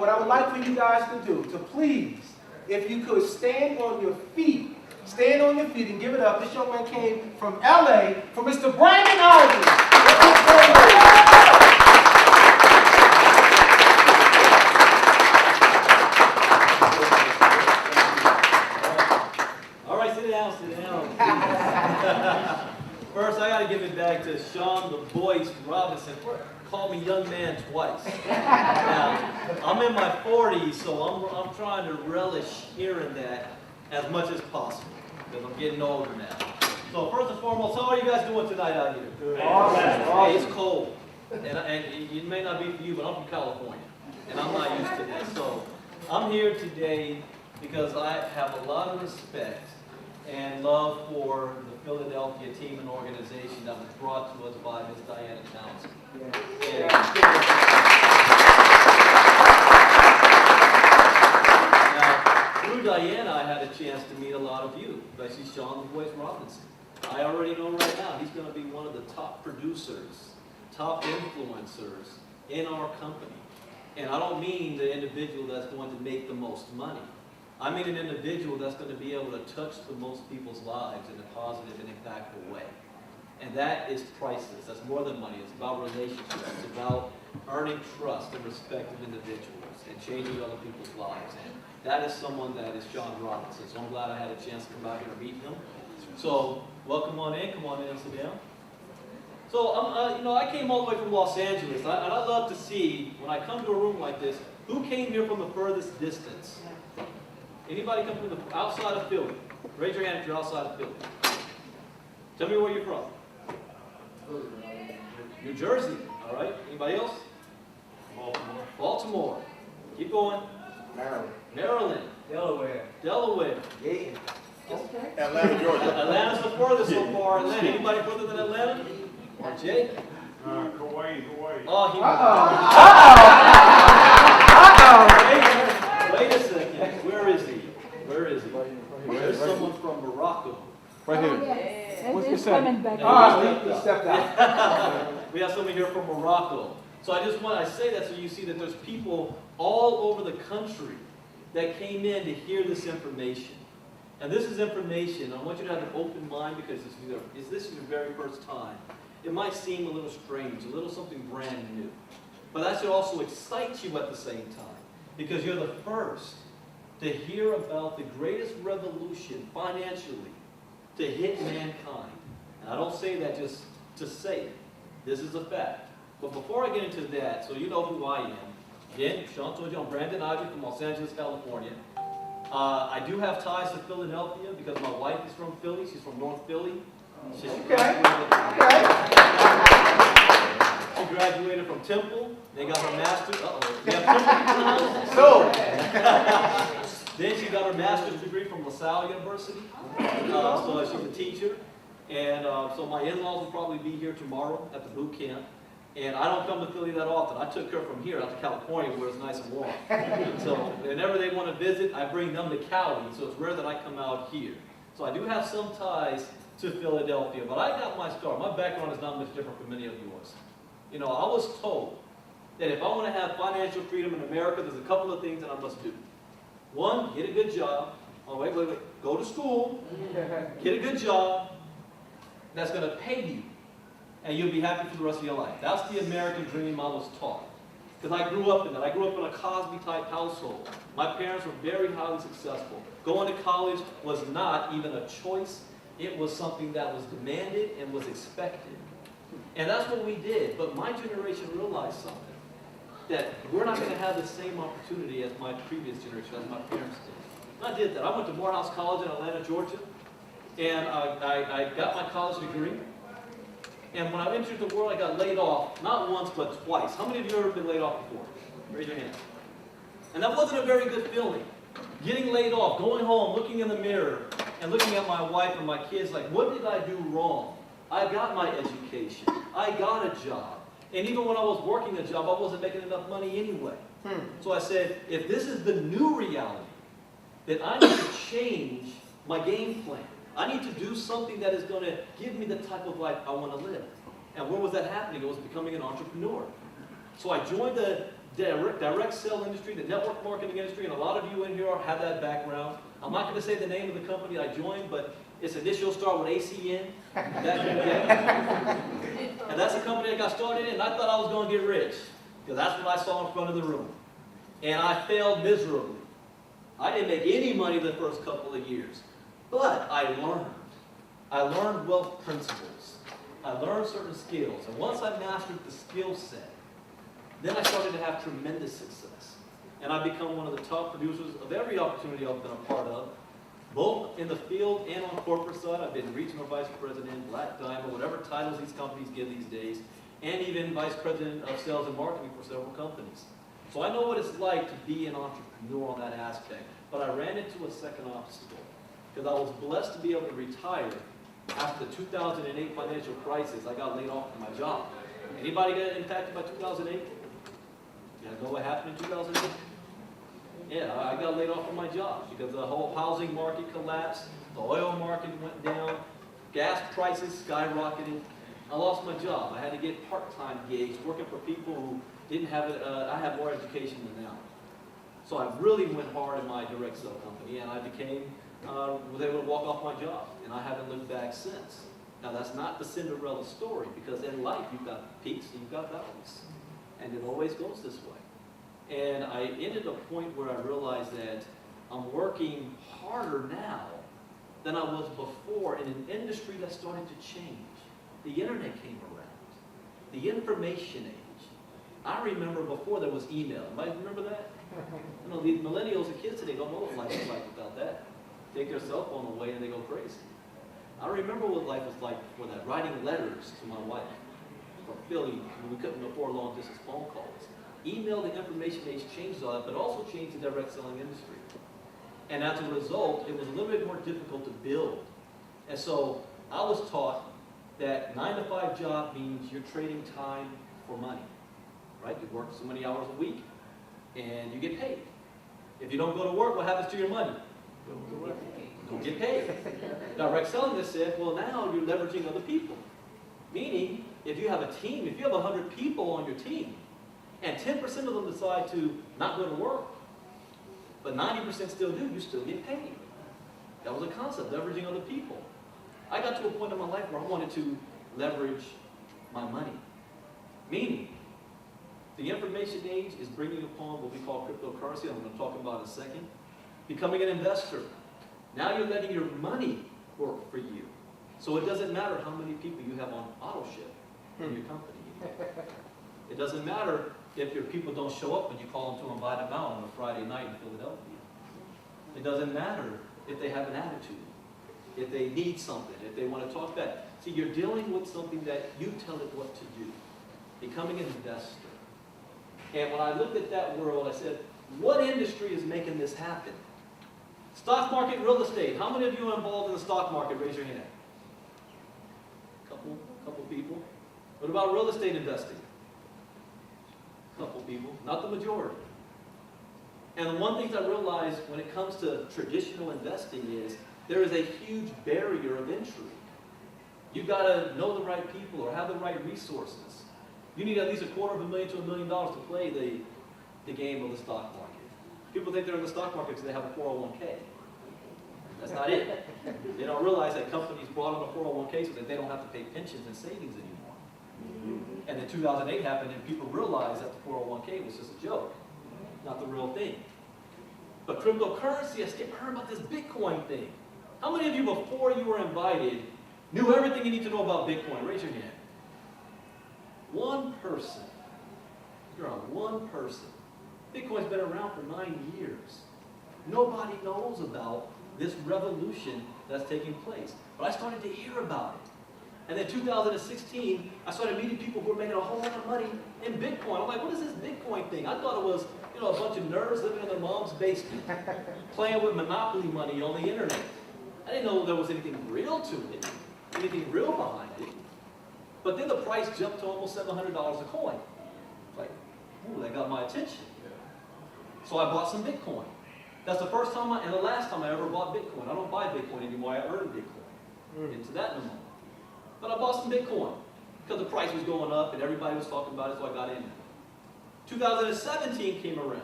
what I would like for you guys to do, to please, if you could stand on your feet and give it up. This young man came from LA, for Mr. Brandon Ivey. All right, sit down. First, I got to give it back to Sean the Voice Robinson. Called me young man twice. Now, I'm in my 40s, so I'm trying to relish hearing that as much as possible, because I'm getting older now. So first and foremost, how are you guys doing tonight out here? Good. Hey, it's cold, and it may not be for you, but I'm from California, and I'm not used to this. So I'm here today because I have a lot of respect and love for the Philadelphia team and organization that was brought to us by Ms. Diana Townsend. Yeah. Now, through Diana, I had a chance to meet a lot of you, especially Sean the Voice Robinson. I already know right now he's going to be one of the top producers, top influencers in our company. And I don't mean the individual that's going to make the most money. I mean an individual that's going to be able to touch the most people's lives in a positive and impactful way. And that is priceless. That's more than money. It's about relationships. It's about earning trust and respect of individuals and changing other people's lives. And that is someone that is Sean Robinson. So I'm glad I had a chance to come out here and meet him. So welcome on in. Come on in and sit down. So I came all the way from Los Angeles, and I love to see, when I come to a room like this, who came here from the furthest distance? Anybody come from the outside of Philly? Raise your hand if you're outside of Philly. Tell me where you're from. New Jersey, all right. Anybody else? Baltimore. Baltimore. Keep going. Maryland. Delaware. Yeah. Okay. Atlanta, Georgia. Atlanta's the furthest so far. Atlanta. Anybody further than Atlanta? Or Jake? Hawaii. Oh, he Wait a second. Where is he? There's someone from Morocco. Right here. What's the coming back? He stepped out. We have someone here from Morocco. So I say that so you see that there's people all over the country that came in to hear this information. And this is information. I want you to have an open mind, because this is your very first time. It might seem a little strange, a little something brand new. But that should also excite you at the same time, because you're the first to hear about the greatest revolution financially to hit mankind. And I don't say that just to say it. This is a fact. But before I get into that, so you know who I am. Again, Sean told you, I'm Brandon Ivey from Los Angeles, California. I do have ties to Philadelphia because my wife is from Philly. She's from North Philly. She graduated from Temple. They got her master's. We have Temple in the house. Then she got her master's degree from LaSalle University. So she's a teacher. And so my in-laws will probably be here tomorrow at the boot camp. And I don't come to Philly that often. I took her from here out to California where it's nice and warm. So whenever they want to visit, I bring them to Cali. So it's rare that I come out here. So I do have some ties to Philadelphia, but I got my start. My background is not much different from many of yours. You know, I was told that if I want to have financial freedom in America, there's a couple of things that I must do. One, get a good job. Oh, wait. Go to school, get a good job that's going to pay you, and you'll be happy for the rest of your life. That's the American dream I was taught. Because I grew up in that. I grew up in a Cosby-type household. My parents were very highly successful. Going to college was not even a choice. It was something that was demanded and was expected. And that's what we did. But my generation realized something, that we're not going to have the same opportunity as my previous generation, as my parents did. And I did that. I went to Morehouse College in Atlanta, Georgia, and I got my college degree. And when I entered the world, I got laid off, not once, but twice. How many of you have ever been laid off before? Raise your hand. And that wasn't a very good feeling. Getting laid off, going home, looking in the mirror, and looking at my wife and my kids like, what did I do wrong? I got my education. I got a job. And even when I was working a job, I wasn't making enough money anyway. So I said, if this is the new reality, then I need to change my game plan. I need to do something that is going to give me the type of life I want to live. And where was that happening? It was becoming an entrepreneur. So I joined the direct sell industry, the network marketing industry, and a lot of you in here have that background. I'm not going to say the name of the company I joined, but its initials start with ACN. And that's the company I got started in, and I thought I was going to get rich, because that's what I saw in front of the room. And I failed miserably. I didn't make any money the first couple of years, but I learned. I learned wealth principles. I learned certain skills, and once I mastered the skill set, then I started to have tremendous success. And I've become one of the top producers of every opportunity I've been a part of, both in the field and on corporate side. I've been regional vice president, black diamond, whatever titles these companies give these days, and even vice president of sales and marketing for several companies. So I know what it's like to be an entrepreneur on that aspect, but I ran into a second obstacle, because I was blessed to be able to retire after the 2008 financial crisis. I got laid off from my job. Anybody get impacted by 2008? You know what happened in 2008? Yeah, I got laid off from my job because the whole housing market collapsed, the oil market went down, gas prices skyrocketed. I lost my job. I had to get part-time gigs working for people who didn't have it. I had more education than them. So I really went hard in my direct sell company, and I was able to walk off my job, and I haven't looked back since. Now that's not the Cinderella story, because in life you've got peaks and you've got valleys, and it always goes this way. And I ended a point where I realized that I'm working harder now than I was before in an industry that's starting to change. The internet came around, the information age. I remember before there was email. Anybody remember that? You know, the millennials and kids today don't know what life was like without that. Take their cell phone away and they go crazy. I remember what life was like before that, writing letters to my wife from Philly when we couldn't afford long distance phone calls. Email, the information age changed all that, but also changed the direct selling industry. And as a result, it was a little bit more difficult to build. And so I was taught that 9-to-5 job means you're trading time for money, right? You work so many hours a week and you get paid. If you don't go to work, what happens to your money? Don't get paid. Direct selling this said, well, now you're leveraging other people. Meaning, if you have a team, if you have 100 people on your team, and 10% of them decide to not go to work, but 90% still do, you still get paid. That was a concept, leveraging other people. I got to a point in my life where I wanted to leverage my money. Meaning, the information age is bringing upon what we call cryptocurrency, I'm going to talk about in a second. Becoming an investor. Now you're letting your money work for you. So it doesn't matter how many people you have on auto ship in your company. It doesn't matter if your people don't show up when you call them to invite them out on a Friday night in Philadelphia. It doesn't matter if they have an attitude, if they need something, if they want to talk back. See, you're dealing with something that you tell it what to do. Becoming an investor. And when I looked at that world, I said, what industry is making this happen? Stock market, real estate. How many of you are involved in the stock market? Raise your hand. Couple people. What about real estate investing? Couple people, not the majority. And one thing I realized when it comes to traditional investing is there is a huge barrier of entry. You've got to know the right people or have the right resources. You need at least $250,000 to $1 million to play the game of the stock market. People think they're in the stock market because they have a 401k. That's not it. They don't realize that companies brought on a 401k so that they don't have to pay pensions and savings anymore. And then 2008 happened and people realized that the 401k was just a joke, not the real thing. But cryptocurrency, I heard about this Bitcoin thing. How many of you before you were invited knew everything you need to know about Bitcoin? Raise your hand. One person. You're on one person. Bitcoin's been around for 9 years. Nobody knows about this revolution that's taking place. But I started to hear about it. And then 2016, I started meeting people who were making a whole lot of money in Bitcoin. I'm like, what is this Bitcoin thing? I thought it was, a bunch of nerds living in their mom's basement, playing with Monopoly money on the internet. I didn't know there was anything real to it, anything real behind it. But then the price jumped to almost $700 a coin. Like, ooh, that got my attention. So I bought some Bitcoin. That's the first time and the last time I ever bought Bitcoin. I don't buy Bitcoin anymore. I earn Bitcoin. Into that in a moment. But I bought some Bitcoin because the price was going up and everybody was talking about it, so I got in. 2017 came around.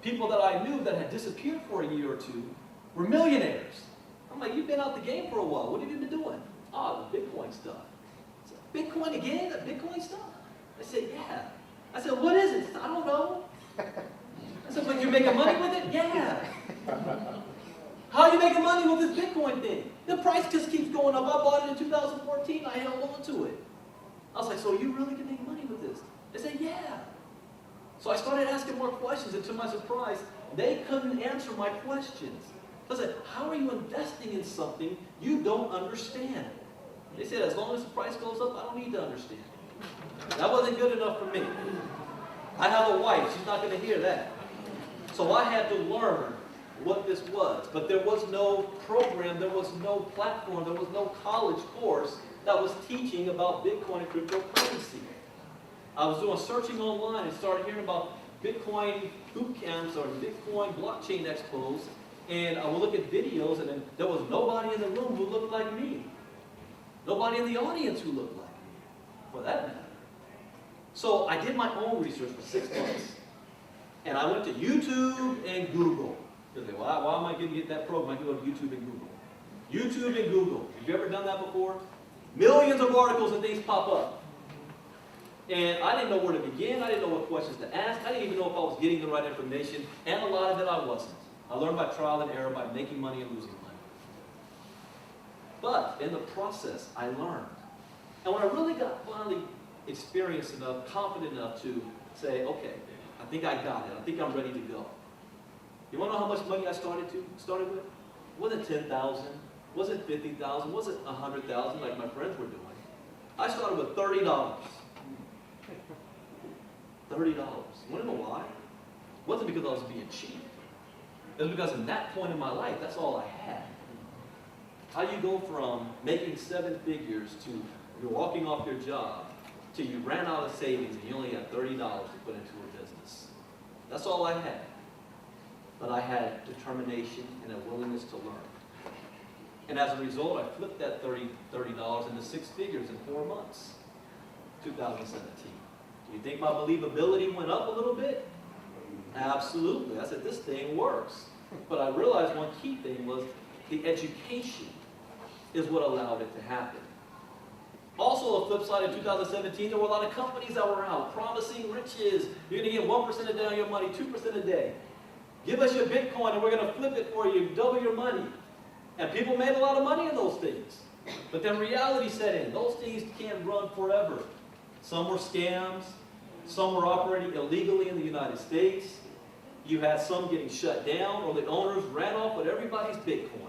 People that I knew that had disappeared for a year or two were millionaires. I'm like, you've been out the game for a while. What have you been doing? Oh, the Bitcoin stuff. I said, Bitcoin again? That Bitcoin stuff? I said, yeah. I said, what is it? I don't know. I said, but you're making money with it? Yeah. How are you making money with this Bitcoin thing? The price just keeps going up. I bought it in 2014. I held on to it. I was like, so you really can make money with this? They said, yeah. So I started asking more questions, and to my surprise, they couldn't answer my questions. I said, how are you investing in something you don't understand? They said, as long as the price goes up, I don't need to understand. That wasn't good enough for me. I have a wife. She's not going to hear that. So I had to learn what this was. But there was no program, there was no platform, there was no college course that was teaching about Bitcoin and cryptocurrency. I was doing searching online and started hearing about Bitcoin boot camps or Bitcoin blockchain expos, and I would look at videos, and then there was nobody in the room who looked like me. Nobody in the audience who looked like me, for that matter. So I did my own research for 6 months, and I went to YouTube and Google. They say, why am I going to get that program? I can go to YouTube and Google. YouTube and Google. Have you ever done that before? Millions of articles and things pop up. And I didn't know where to begin. I didn't know what questions to ask. I didn't even know if I was getting the right information. And a lot of it I wasn't. I learned by trial and error, by making money and losing money. But in the process, I learned. And when I really got finally experienced enough, confident enough to say, okay, I think I got it. I think I'm ready to go. You want to know how much money I started with? It wasn't 10,000, wasn't 50,000, wasn't 100,000 like my friends were doing. I started with $30. $30. You want to know why? It wasn't because I was being cheap. It was because in that point in my life, that's all I had. How you go from making 7 figures to you're walking off your job to you ran out of savings and you only had $30 to put into a business. That's all I had. But I had determination and a willingness to learn. And as a result, I flipped that $30 into 6 figures in 4 months, 2017. Do you think my believability went up a little bit? Absolutely. I said, this thing works. But I realized one key thing was the education is what allowed it to happen. Also, the flip side, in 2017, there were a lot of companies that were out promising riches. You're going to get 1% a day on your money, 2% a day. Give us your Bitcoin and we're going to flip it for you, double your money. And people made a lot of money in those things. But then reality set in. Those things can't run forever. Some were scams. Some were operating illegally in the United States. You had some getting shut down, or the owners ran off with everybody's Bitcoin.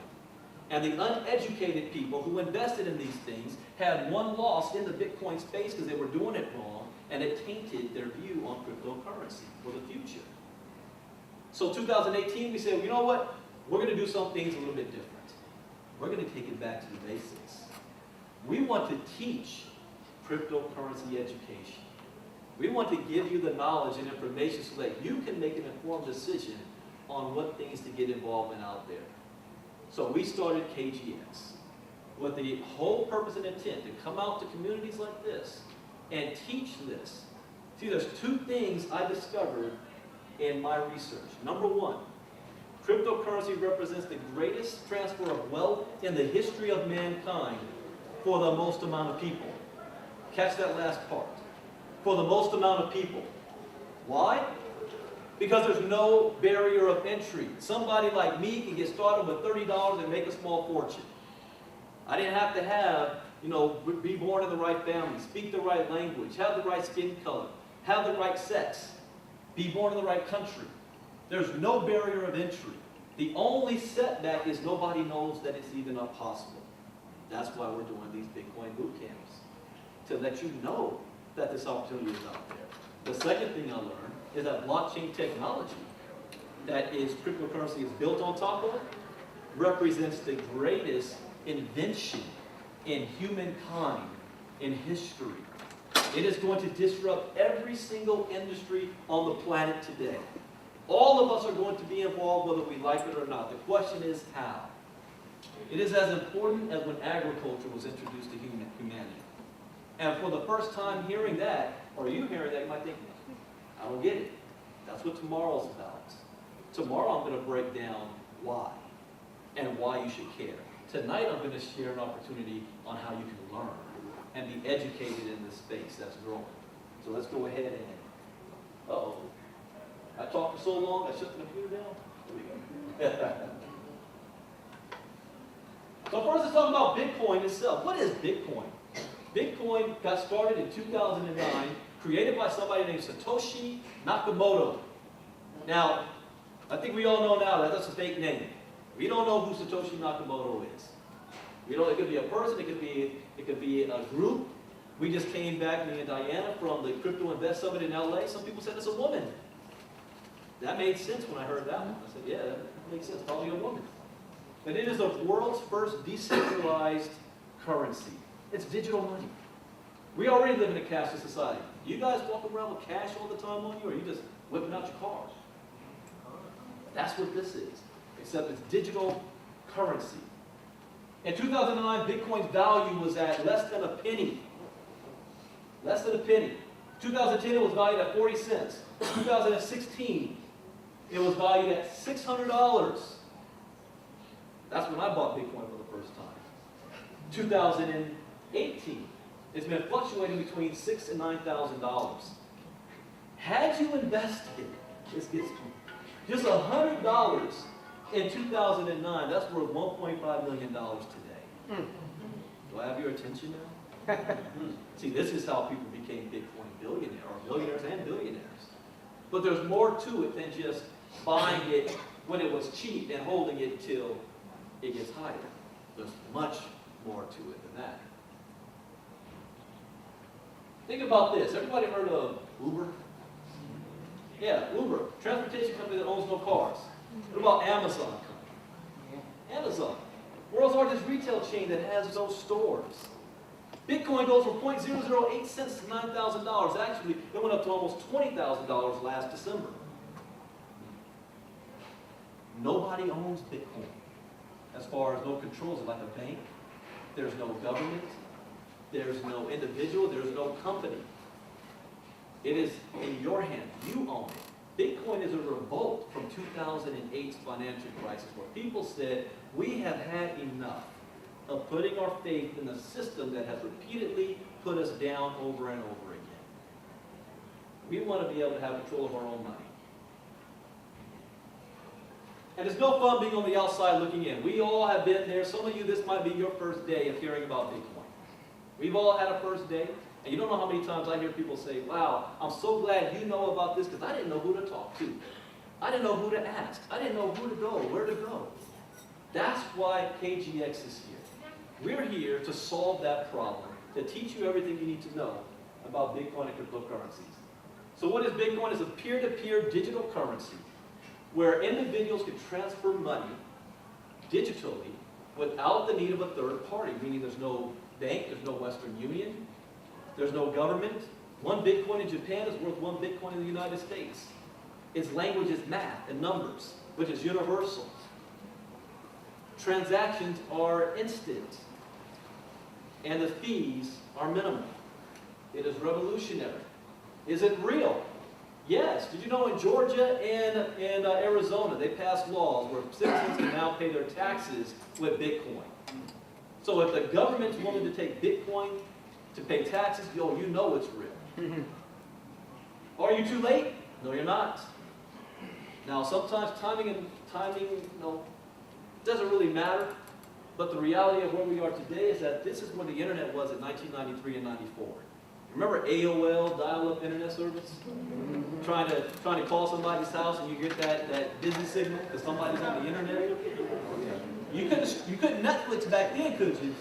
And the uneducated people who invested in these things had one loss in the Bitcoin space because they were doing it wrong, and it tainted their view on cryptocurrency for the future. So 2018, we said, well, you know what? We're going to do some things a little bit different. We're going to take it back to the basics. We want to teach cryptocurrency education. We want to give you the knowledge and information so that you can make an informed decision on what things to get involved in out there. So we started KGX with the whole purpose and intent to come out to communities like this and teach this. See, there's 2 things I discovered in my research. Number 1, cryptocurrency represents the greatest transfer of wealth in the history of mankind for the most amount of people. Catch that last part. For the most amount of people. Why? Because there's no barrier of entry. Somebody like me can get started with $30 and make a small fortune. I didn't have to have, be born in the right family, speak the right language, have the right skin color, have the right sex, be born in the right country. There's no barrier of entry. The only setback is nobody knows that it's even possible. That's why we're doing these Bitcoin boot camps, to let you know that this opportunity is out there. The second thing I learned is that blockchain technology that is cryptocurrency is built on top of represents the greatest invention in humankind in history. It is going to disrupt every single industry on the planet today. All of us are going to be involved whether we like it or not. The question is how. It is as important as when agriculture was introduced to humanity. And for the first time hearing that, or you hearing that, you might think, I don't get it. That's what tomorrow's about. Tomorrow I'm going to break down why and why you should care. Tonight I'm going to share an opportunity on how you can learn and be educated in this space that's growing. So let's go ahead and, uh-oh. I talked for so long, I shut the computer down. Here we go. So first let's talk about Bitcoin itself. What is Bitcoin? Bitcoin got started in 2009, created by somebody named Satoshi Nakamoto. Now, I think we all know now that that's a fake name. We don't know who Satoshi Nakamoto is. We don't, it could be a person, it could be a group. We just came back, me and Diana, from the Crypto Invest Summit in LA. Some people said it's a woman. That made sense when I heard that one. I said, yeah, that makes sense, probably a woman. But it is the world's first decentralized currency. It's digital money. We already live in a cashless society. You guys walk around with cash all the time on you, or are you just whipping out your cars? That's what this is, except it's digital currency. In 2009, Bitcoin's value was at less than a penny. Less than a penny. 2010, it was valued at 40 cents. 2016, it was valued at $600. That's when I bought Bitcoin for the first time. 2018, it's been fluctuating between $6,000 and $9,000. Had you invested, this gets just $100 in 2009, that's worth $1.5 million today. Do I have your attention now? See, this is how people became Bitcoin billionaires, or billionaires and billionaires. But there's more to it than just buying it when it was cheap and holding it till it gets higher. There's much more to it than that. Think about this. Everybody heard of Uber? Yeah, Uber, transportation company that owns no cars. What about Amazon company? Amazon, world's largest retail chain that has no stores. Bitcoin goes from 0.008 cents to $9,000. Actually, it went up to almost $20,000 last December. Nobody owns Bitcoin. As far as no controls it, like a bank, there's no government, there's no individual, there's no company. It is in your hand. You own it. Bitcoin is a revolt from 2008's financial crisis where people said, we have had enough of putting our faith in a system that has repeatedly put us down over and over again. We want to be able to have control of our own money. And it's no fun being on the outside looking in. We all have been there. Some of you, this might be your first day of hearing about Bitcoin. We've all had a first day. And you don't know how many times I hear people say, wow, I'm so glad you know about this because I didn't know who to talk to. I didn't know who to ask. I didn't know who to go, where to go. That's why KGX is here. We're here to solve that problem, to teach you everything you need to know about Bitcoin and cryptocurrencies. So what is Bitcoin? It's a peer-to-peer digital currency where individuals can transfer money digitally without the need of a third party, meaning there's no bank, there's no Western Union, there's no government. One Bitcoin in Japan is worth one Bitcoin in the United States. Its language is math and numbers, which is universal. Transactions are instant, and the fees are minimal. It is revolutionary. Is it real? Yes. Did you know in Georgia and Arizona, they passed laws where citizens can now pay their taxes with Bitcoin. So if the government's willing to take Bitcoin to pay taxes, yo, you know it's real. Are you too late? No, you're not. Now, sometimes timing, doesn't really matter. But the reality of where we are today is that this is where the internet was in 1993 and 94. Remember AOL, dial-up internet service? Trying to call somebody's house and you get that busy signal because somebody's on the internet? You couldn't Netflix back then, could you?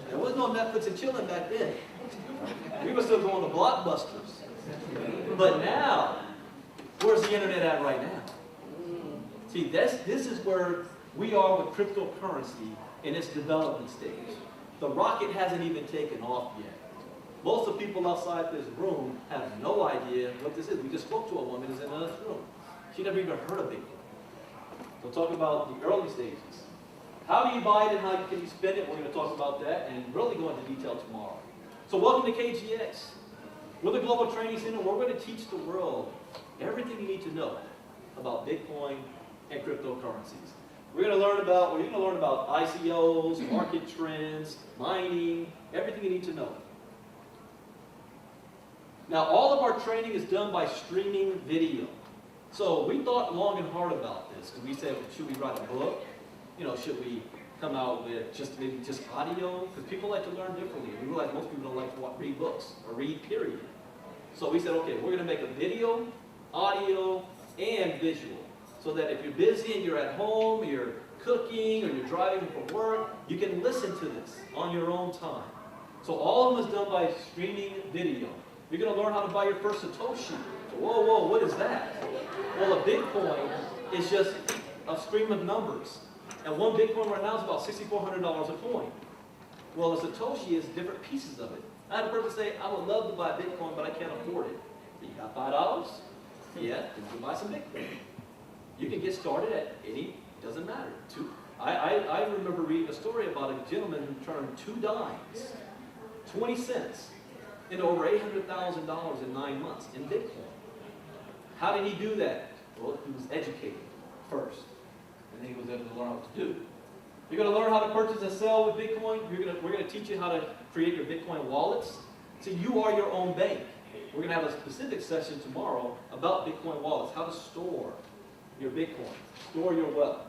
There was no Netflix and chilling back then. We were still going to Blockbusters. But now, where's the internet at right now? See, this is where we are with cryptocurrency in its development stage. The rocket hasn't even taken off yet. Most of the people outside this room have no idea what this is. We just spoke to a woman who's in another room. She never even heard of Bitcoin. We'll talk about the early stages. How do you buy it and how can you spend it? We're going to talk about that and really go into detail tomorrow. So welcome to KGX. We're the Global Training Center. We're going to teach the world everything you need to know about Bitcoin and cryptocurrencies. We're going to learn about ICOs, market trends, mining, everything you need to know. Now, all of our training is done by streaming video. So we thought long and hard about this, because we said, should we write a book? Should we come out with maybe just audio? Because people like to learn differently. We realize most people don't like to read books or read, period. So we said, okay, we're going to make a video, audio, and visual. So that if you're busy and you're at home, you're cooking, or you're driving for work, you can listen to this on your own time. So all of them is done by streaming video. You're going to learn how to buy your first Satoshi. So, whoa, what is that? Well, a Bitcoin is just a stream of numbers. And one Bitcoin right now is about $6,400 a coin. Well, a Satoshi is different pieces of it. I had a person say, I would love to buy Bitcoin, but I can't afford it. You got $5? Yeah, then you can buy some Bitcoin. You can get started at any, doesn't matter. I remember reading a story about a gentleman who turned 2 dimes, 20 cents, into over $800,000 in 9 months in Bitcoin. How did he do that? Well, he was educated first, and then he was able to learn what to do. You're going to learn how to purchase and sell with Bitcoin. We're going to teach you how to create your Bitcoin wallets. So you are your own bank. We're going to have a specific session tomorrow about Bitcoin wallets, how to store your Bitcoin, store your wealth.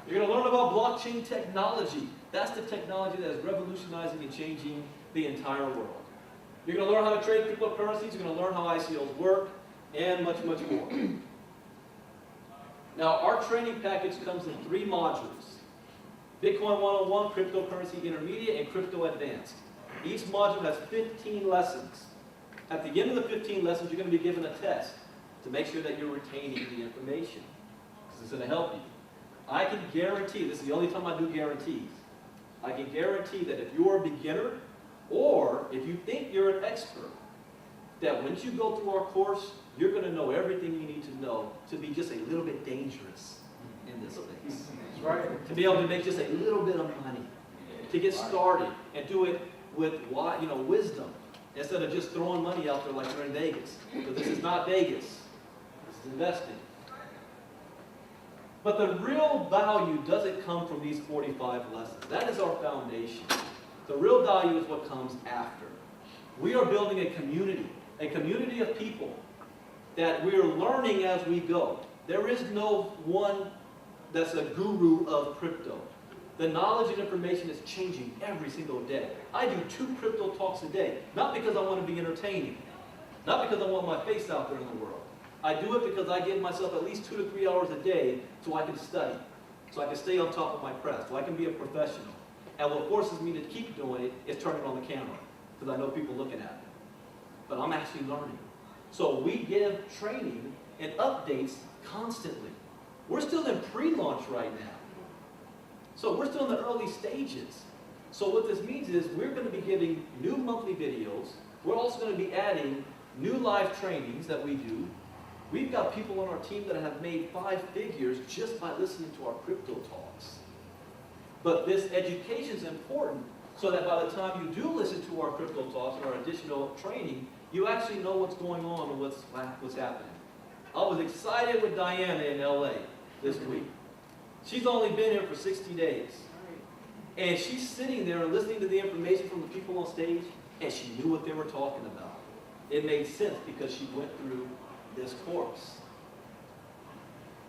You're going to learn about blockchain technology. That's the technology that is revolutionizing and changing the entire world. You're going to learn how to trade cryptocurrencies. You're going to learn how ICOs work, and much, much more. Now, our training package comes in 3 modules. Bitcoin 101, Cryptocurrency Intermediate, and Crypto Advanced. Each module has 15 lessons. At the end of the 15 lessons, you're going to be given a test to make sure that you're retaining the information, because it's going to help you. I can guarantee, this is the only time I do guarantees, I can guarantee that if you're a beginner, or if you think you're an expert, that once you go through our course, you're going to know everything you need to know to be just a little bit dangerous in this space. That's right. To be able to make just a little bit of money, to get started and do it with wisdom, instead of just throwing money out there like you're in Vegas. Because this is not Vegas. This is investing. But the real value doesn't come from these 45 lessons. That is our foundation. The real value is what comes after. We are building a community of people that we are learning as we go. There is no one that's a guru of crypto. The knowledge and information is changing every single day. I do 2 crypto talks a day, not because I want to be entertaining, not because I want my face out there in the world. I do it because I give myself at least 2 to 3 hours a day so I can study, so I can stay on top of my craft, so I can be a professional. And what forces me to keep doing it is turning on the camera, because I know people looking at me. But I'm actually learning. So we give training and updates constantly. We're still in pre-launch right now. So we're still in the early stages. So what this means is we're going to be giving new monthly videos. We're also going to be adding new live trainings that we do. We've got people on our team that have made 5 figures just by listening to our crypto talks. But this education is important so that by the time you do listen to our crypto talks and our additional training, you actually know what's going on and what's happening. I was excited with Diana in LA this week. She's only been here for 60 days. And she's sitting there and listening to the information from the people on stage, and she knew what they were talking about. It made sense because she went through this course.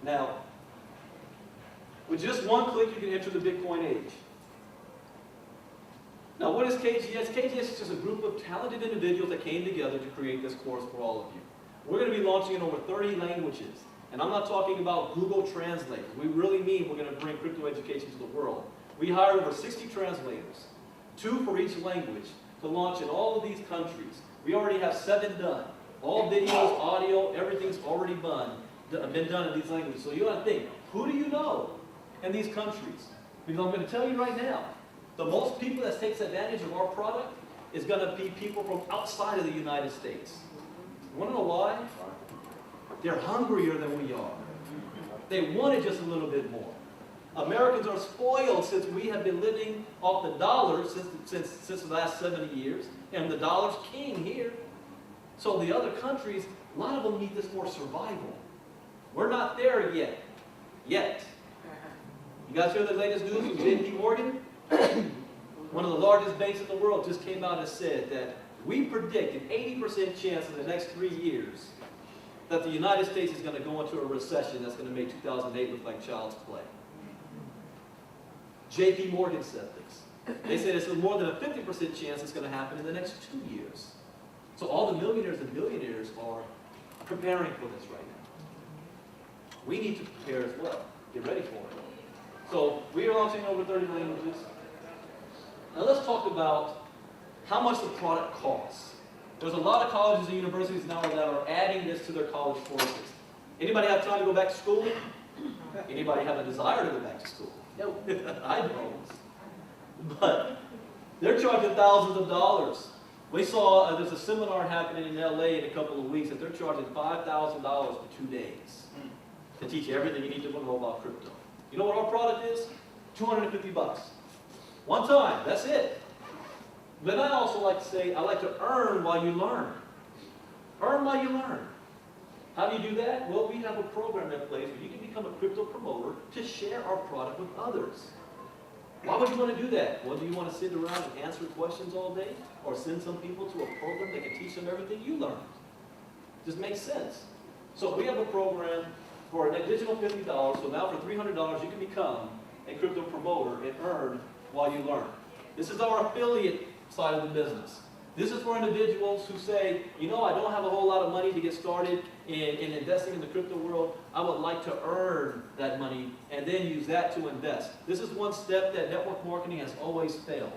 Now, with just one click, you can enter the Bitcoin age. Now, what is KGX? KGX is just a group of talented individuals that came together to create this course for all of you. We're going to be launching in over 30 languages. And I'm not talking about Google Translate. We really mean we're going to bring crypto education to the world. We hired over 60 translators, 2 for each language, to launch in all of these countries. We already have 7 done. All videos, audio, everything's already been done in these languages. So you got to think, who do you know in these countries? Because I'm going to tell you right now, the most people that takes advantage of our product is going to be people from outside of the United States. You want to know why? They're hungrier than we are. They want it just a little bit more. Americans are spoiled since we have been living off the dollar since the last 70 years, and the dollar's king here. So the other countries, a lot of them need this for survival. We're not there yet. Yet. You guys hear the latest news from JP Morgan? One of the largest banks in the world just came out and said that we predict an 80% chance in the next 3 years that the United States is going to go into a recession that's going to make 2008 look like child's play. JP Morgan said this. They said it's more than a 50% chance it's going to happen in the next 2 years. So all the millionaires and billionaires are preparing for this right now. We need to prepare as well. Get ready for it. So we are launching over 30 languages. Now let's talk about how much the product costs. There's a lot of colleges and universities now that are adding this to their college courses. Anybody have time to go back to school? Anybody have a desire to go back to school? No. I don't. But they're charging thousands of dollars. We saw there's a seminar happening in LA in a couple of weeks that they're charging $5,000 for 2 days to teach you everything you need to know about crypto. You know what our product is? $250. One time, that's it. But I also like to say, I like to earn while you learn. Earn while you learn. How do you do that? Well, we have a program in place where you can become a crypto promoter to share our product with others. Why would you want to do that? Well, do you want to sit around and answer questions all day? Or send some people to a program that can teach them everything you learned? Just makes sense. So we have a program for an additional $50. So now for $300, you can become a crypto promoter and earn while you learn. This is our affiliate side of the business. This is for individuals who say, you know, I don't have a whole lot of money to get started in investing in the crypto world. I would like to earn that money and then use that to invest. This is one step that network marketing has always failed.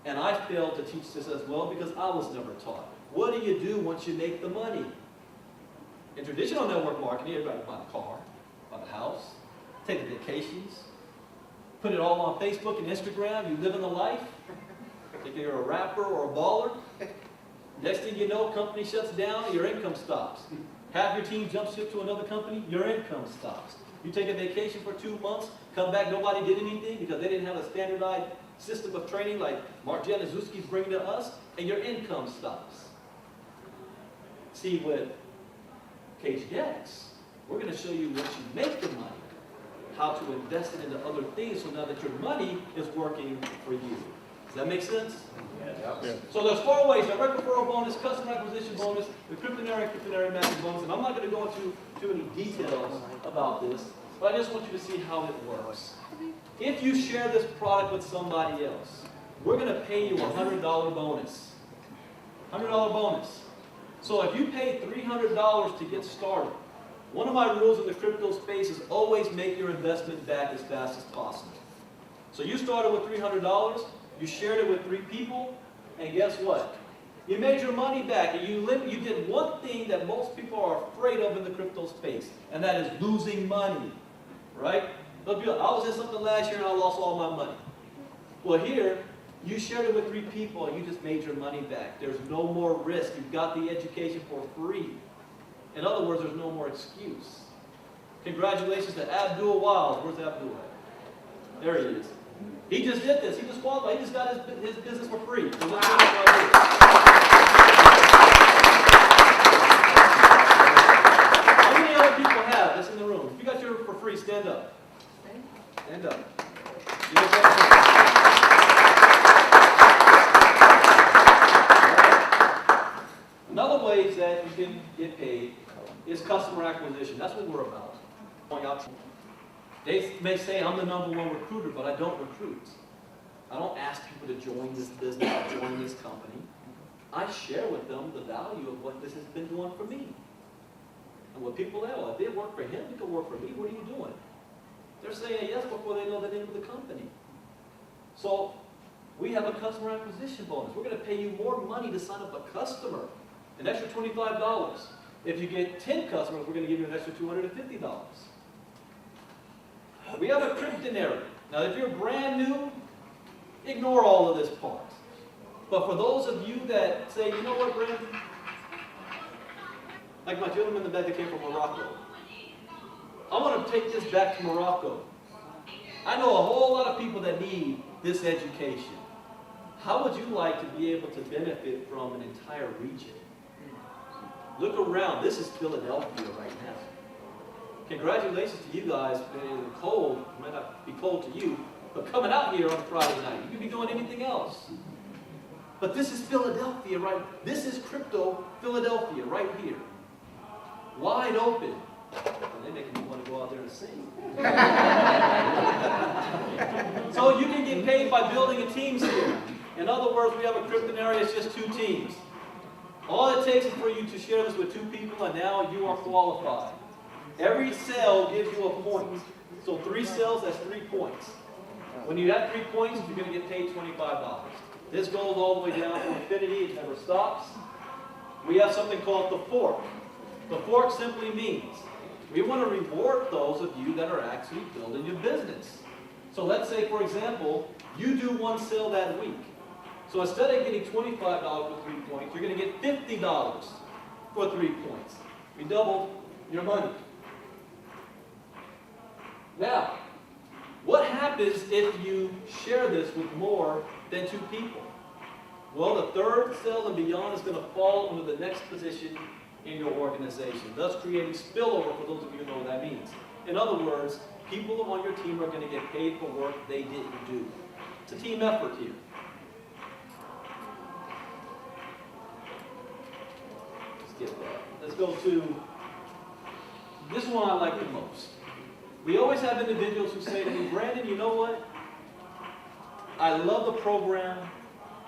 And I failed to teach this as well because I was never taught. What do you do once you make the money? In traditional network marketing, everybody buy the car, buy the house, take the vacations, put it all on Facebook and Instagram, you live in the life. If you're a rapper or a baller, next thing you know, company shuts down, your income stops. Half your team jumps ship to another company, your income stops. You take a vacation for 2 months, come back, nobody did anything because they didn't have a standardized system of training like Mark Januszewski's bringing to us, and your income stops. See, with KGX, we're going to show you once you make the money, how to invest it into other things so now that your money is working for you. Does that make sense? Yeah. So there's 4 ways: direct referral bonus, customer acquisition bonus, the cryptonary matching bonus. And I'm not going to go into too many details about this, but I just want you to see how it works. If you share this product with somebody else, we're going to pay you a $100 bonus. $100 bonus. So if you pay $300 to get started, one of my rules in the crypto space is always make your investment back as fast as possible. So you started with $300, you shared it with 3 people, and guess what? You made your money back, and you did one thing that most people are afraid of in the crypto space, and that is losing money, right? They'll be like, I was in something last year and I lost all my money. Well, here, you shared it with 3 people, and you just made your money back. There's no more risk. You've got the education for free. In other words, there's no more excuse. Congratulations to Abdul Wild. Where's Abdul? There he is. He just did this. He just qualified. He just got his business for free. So let's do it right here. How many other people have this in the room? If you got yours for free, stand up. Stand up. Another way that you can get paid is customer acquisition. That's what we're about. They may say I'm the #1 recruiter, but I don't recruit. I don't ask people to join this business or join this company. I share with them the value of what this has been doing for me. And what people say, well, if it worked for him, it could work for me. What are you doing? They're saying yes before they know the name of the company. So we have a customer acquisition bonus. We're going to pay you more money to sign up a customer, an extra $25. If you get 10 customers, we're going to give you an extra $250. We have a cryptonary. Now, if you're brand new, ignore all of this part. But for those of you that say, you know what, Brandon? Like my gentleman in the back that came from Morocco. I want to take this back to Morocco. I know a whole lot of people that need this education. How would you like to be able to benefit from an entire region? Look around. This is Philadelphia right now. Congratulations to you guys in the cold. It might not be cold to you, but coming out here on Friday night, you could be doing anything else. But this is Philadelphia, right? This is crypto Philadelphia right here. Wide open. And they make me want to go out there and sing. So you can get paid by building a teams here. In other words, we have a crypto area, it's just 2 teams. All it takes is for you to share this with 2 people, and now you are qualified. Every cell gives you a point. So 3 cells, that's 3 points. When you have 3 points, you're going to get paid $25. This goes all the way down to infinity. It never stops. We have something called the fork. The fork simply means we want to reward those of you that are actually building your business. So let's say, for example, you do 1 sale that week. So instead of getting $25 for 3 points, you're going to get $50 for 3 points. We doubled your money. Now, what happens if you share this with more than 2 people? Well, the 3rd cell and beyond is going to fall under the next position in your organization, thus creating spillover for those of you who know what that means. In other words, people on your team are going to get paid for work they didn't do. It's a team effort here. Let's get that. Let's go to this one I like the most. We always have individuals who say to me, Brandon, you know what? I love the program,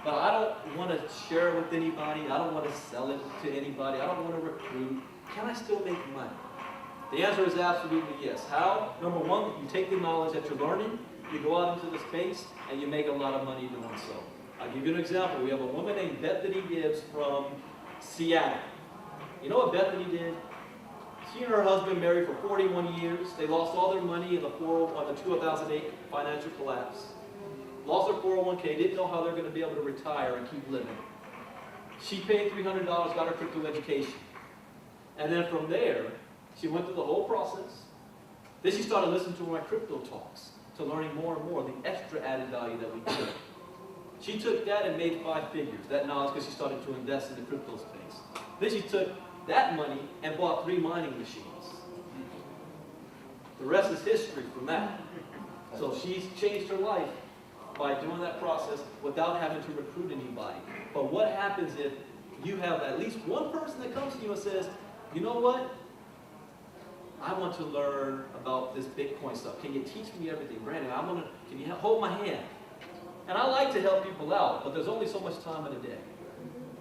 but I don't want to share it with anybody. I don't want to sell it to anybody. I don't want to recruit. Can I still make money? The answer is absolutely yes. How? Number 1, you take the knowledge that you're learning, you go out into the space, and you make a lot of money doing so. I'll give you an example. We have a woman named Bethany Gibbs from Seattle. You know what Bethany did? She and her husband married for 41 years. They lost all their money in the 2008 financial collapse. Lost their 401k, didn't know how they're going to be able to retire and keep living. She paid $300, got her crypto education. And then from there, she went through the whole process. Then she started listening to my crypto talks, to learning more and more, the extra added value that we give. She took that and made 5 figures, that knowledge, because she started to invest in the crypto space. Then she took that money and bought 3 mining machines. The rest is history from that. So she's changed her life by doing that process without having to recruit anybody. But what happens if you have at least one person that comes to you and says, you know what? I want to learn about this Bitcoin stuff. Can you teach me everything? Brandon, can you hold my hand? And I like to help people out, but there's only so much time in a day.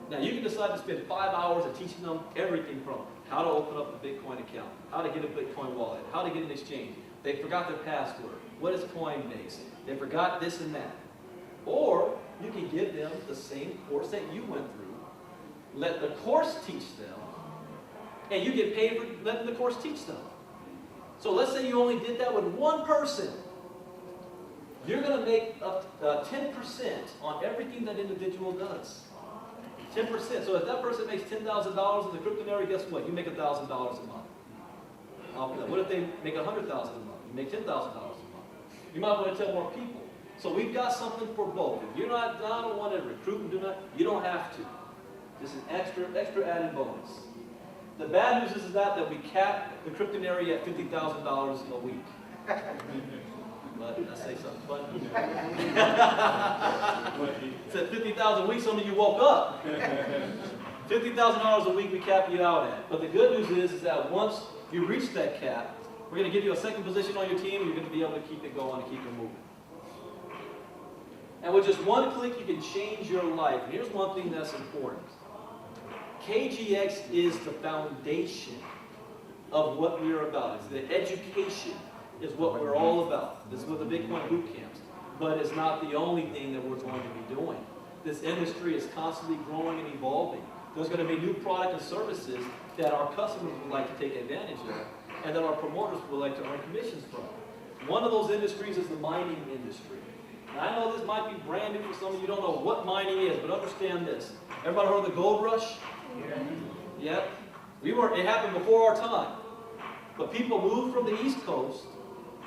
Now, you can decide to spend 5 hours of teaching them everything from how to open up a Bitcoin account, how to get a Bitcoin wallet, how to get an exchange. They forgot their password. What is Coinbase? They forgot this and that. Or you can give them the same course that you went through, let the course teach them, and you get paid for letting the course teach them. So let's say you only did that with one person. You're going to make up 10% on everything that individual does. 10%. So if that person makes $10,000 in the crypto area, guess what? You make $1,000 a month. What if they make $100,000 a month? You make $10,000 a month. You might want to tell more people. So we've got something for both. If you're not, I don't want to recruit and do that, you don't have to. This is extra added bonus. The bad news is that we cap the crypto area at $50,000 a week. But I say something funny. It's at $50,000 a week, some of you woke up. $50,000 a week we cap you out at. But the good news is that once you reach that cap, we're going to give you a second position on your team, and you're going to be able to keep it going and keep it moving. And with just one click, you can change your life. And here's one thing that's important. KGX is the foundation of what we're about. It's the education is what we're all about. This is what the Bitcoin boot camps. But it's not the only thing that we're going to be doing. This industry is constantly growing and evolving. There's going to be new products and services that our customers would like to take advantage of, and that our promoters would like to earn commissions from. One of those industries is the mining industry. Now, I know this might be brand new for some of you. Don't know what mining is, but understand this. Everybody heard of the gold rush? Yeah. It happened before our time. But people moved from the East Coast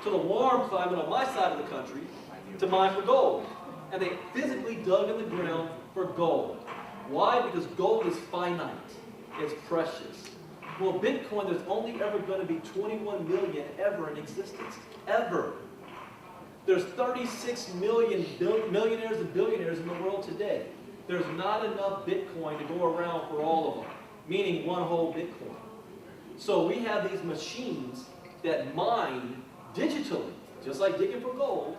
to the warm climate on my side of the country to mine for gold. And they physically dug in the ground for gold. Why? Because gold is finite. It's precious. Well, Bitcoin, there's only ever going to be 21 million ever in existence. Ever. There's 36 million millionaires and billionaires in the world today. There's not enough Bitcoin to go around for all of them, meaning one whole Bitcoin. So we have these machines that mine digitally, just like digging for gold,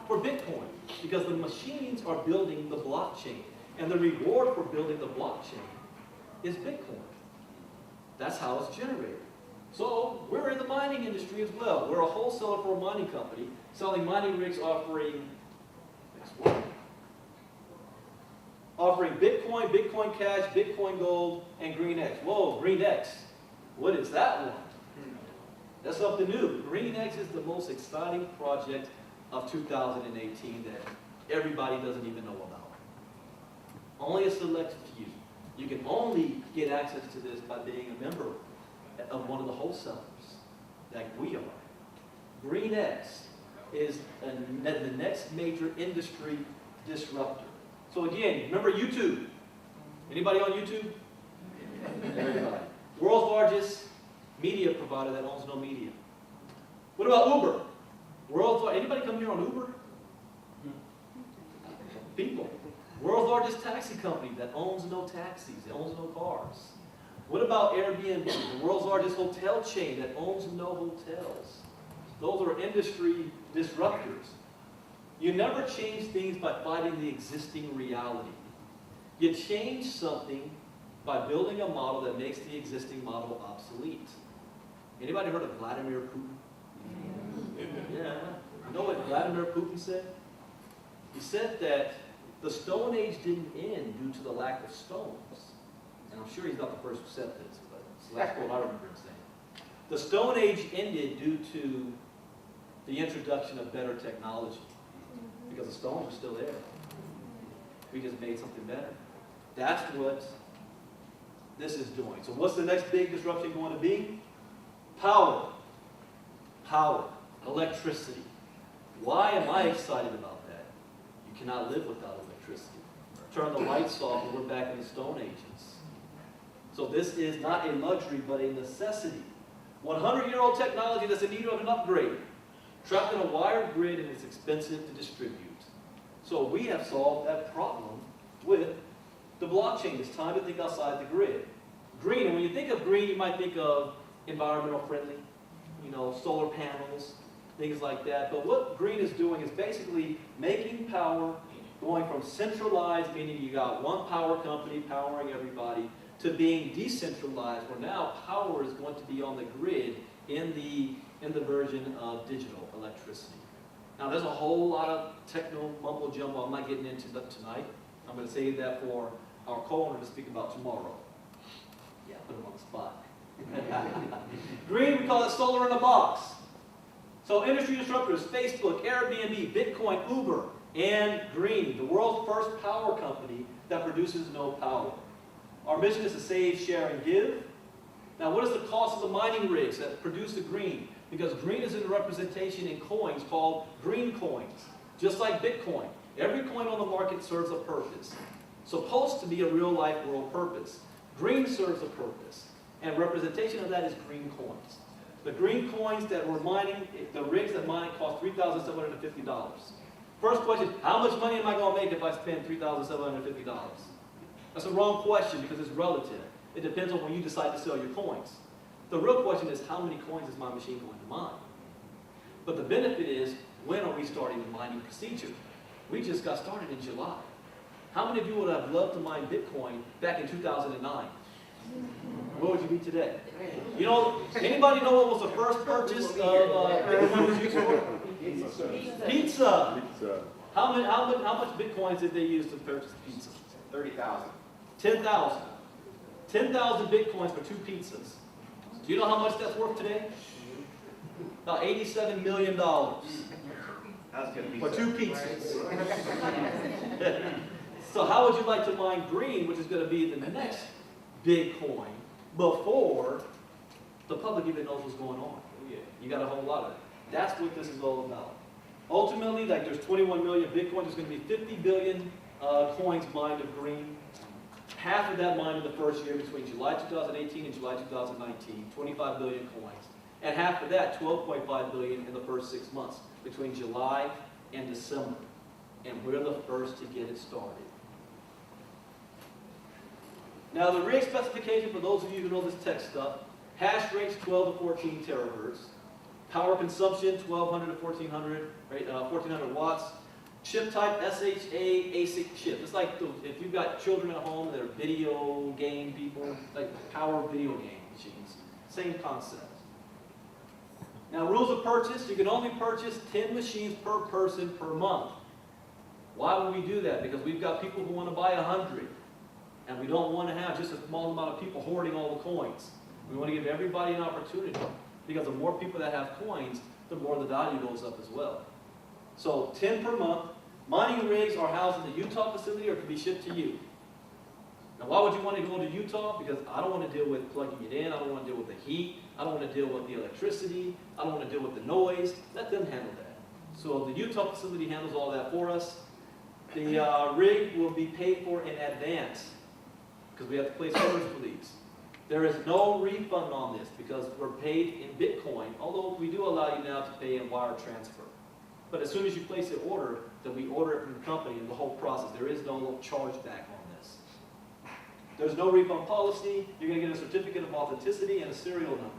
for Bitcoin, because the machines are building the blockchain, and the reward for building the blockchain is Bitcoin. That's how it's generated. So we're in the mining industry as well. We're a wholesaler for a mining company, selling mining rigs offering Bitcoin, Bitcoin Cash, Bitcoin Gold, and Green X. Whoa, Green X. What is that one? That's something new. Green X is the most exciting project of 2018 that everybody doesn't even know about. Only a select few. You can only get access to this by being a member of one of the wholesalers, like we are. Green X is the next major industry disruptor. So again, remember YouTube? Anybody on YouTube? Everybody. World's largest media provider that owns no media. What about Uber? Anybody come here on Uber? People. World's largest taxi company that owns no taxis, it owns no cars. What about Airbnb, the world's largest hotel chain that owns no hotels? Those are industry disruptors. You never change things by fighting the existing reality. You change something by building a model that makes the existing model obsolete. Anybody heard of Vladimir Putin? Yeah. You know what Vladimir Putin said? He said that the Stone Age didn't end due to the lack of stones. And I'm sure he's not the first who said this, but it's the last quote I remember him saying. The Stone Age ended due to the introduction of better technology. Because the stones were still there. We just made something better. That's what this is doing. So what's the next big disruption going to be? Power. Power. Electricity. Why am I excited about that? You cannot live without electricity. Turn the lights off and we're back in the Stone Ages. So this is not a luxury, but a necessity. 100-year-old technology that's in need of an upgrade. Trapped in a wired grid and it's expensive to distribute. So we have solved that problem with the blockchain. It's time to think outside the grid. Green, and when you think of green, you might think of environmental friendly, solar panels, things like that. But what green is doing is basically making power going from centralized, meaning you got one power company powering everybody, to being decentralized, where now power is going to be on the grid in the version of digital electricity. Now there's a whole lot of techno mumbo jumbo I'm not getting into tonight. I'm going to save that for our co-owner to speak about tomorrow. Yeah, put him on the spot. Green, we call it solar in a box. So industry disruptors, Facebook, Airbnb, Bitcoin, Uber, and Green, the world's first power company that produces no power. Our mission is to save, share, and give. Now, what is the cost of the mining rigs that produce the green? Because green is in representation in coins called green coins, just like Bitcoin. Every coin on the market serves a purpose. Supposed to be a real-life world purpose. Green serves a purpose, and representation of that is green coins. The green coins that we're mining, the rigs that mine cost $3,750. First question, how much money am I going to make if I spend $3,750? That's a wrong question because it's relative. It depends on when you decide to sell your coins. The real question is, how many coins is my machine going to mine? But the benefit is, when are we starting the mining procedure? We just got started in July. How many of you would have loved to mine Bitcoin back in 2009? Where would you be today? Anybody know what was the first purchase of Bitcoin was used for? Pizza. How much Bitcoins did they use to purchase pizza? 30,000. 10,000. 10,000 Bitcoins for 2 pizzas. Do you know how much that's worth today? About $87 million for 2 pizzas. So how would you like to mine green, which is going to be the next big coin, before the public even knows what's going on? You got a whole lot of it. That's what this is all about. Ultimately, there's 21 million Bitcoins. There's going to be 50 billion coins mined of green. half of that mined in the first year between July 2018 and July 2019, 25 billion coins. And half of that, 12.5 billion in the first 6 months between July and December. And we're the first to get it started. Now the rig specification, for those of you who know this tech stuff, hash rates 12 to 14 terahertz, power consumption 1200 to 1400, right, 1400 watts, chip type SHA ASIC chip. It's like if you've got children at home that are video game people, like power video game machines, same concept. Now rules of purchase, you can only purchase 10 machines per person per month. Why would we do that? Because we've got people who want to buy 100. And we don't want to have just a small amount of people hoarding all the coins. We want to give everybody an opportunity. Because the more people that have coins, the more the value goes up as well. So 10 per month. Mining rigs are housed in the Utah facility or can be shipped to you. Now why would you want to go to Utah? Because I don't want to deal with plugging it in. I don't want to deal with the heat. I don't want to deal with the electricity. I don't want to deal with the noise. Let them handle that. So the Utah facility handles all that for us. The rig will be paid for in advance, because we have to place orders for these. There is no refund on this because we're paid in Bitcoin, although we do allow you now to pay in wire transfer. But as soon as you place the order, then we order it from the company and the whole process. There is no charge back on this. There's no refund policy. You're going to get a certificate of authenticity and a serial number.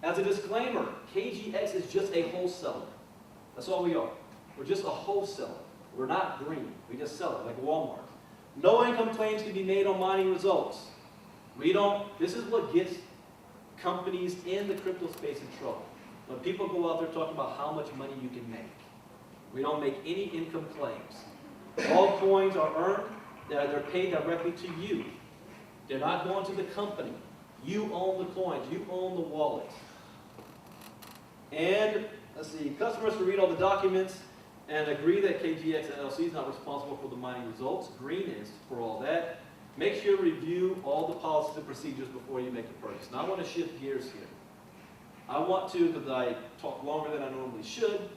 As a disclaimer, KGX is just a wholesaler. That's all we are. We're just a wholesaler. We're not green. We just sell it like Walmart. No income claims can be made on mining results. This is what gets companies in the crypto space in trouble. When people go out there talking about how much money you can make. We don't make any income claims. All coins are earned, they're paid directly to you. They're not going to the company. You own the coins, you own the wallet. And, let's see, customers can read all the documents and agree that KGX LLC is not responsible for the mining results. Green is for all that. Make sure to review all the policies and procedures before you make a purchase. Now I want to shift gears here. I want to, because I talk longer than I normally should,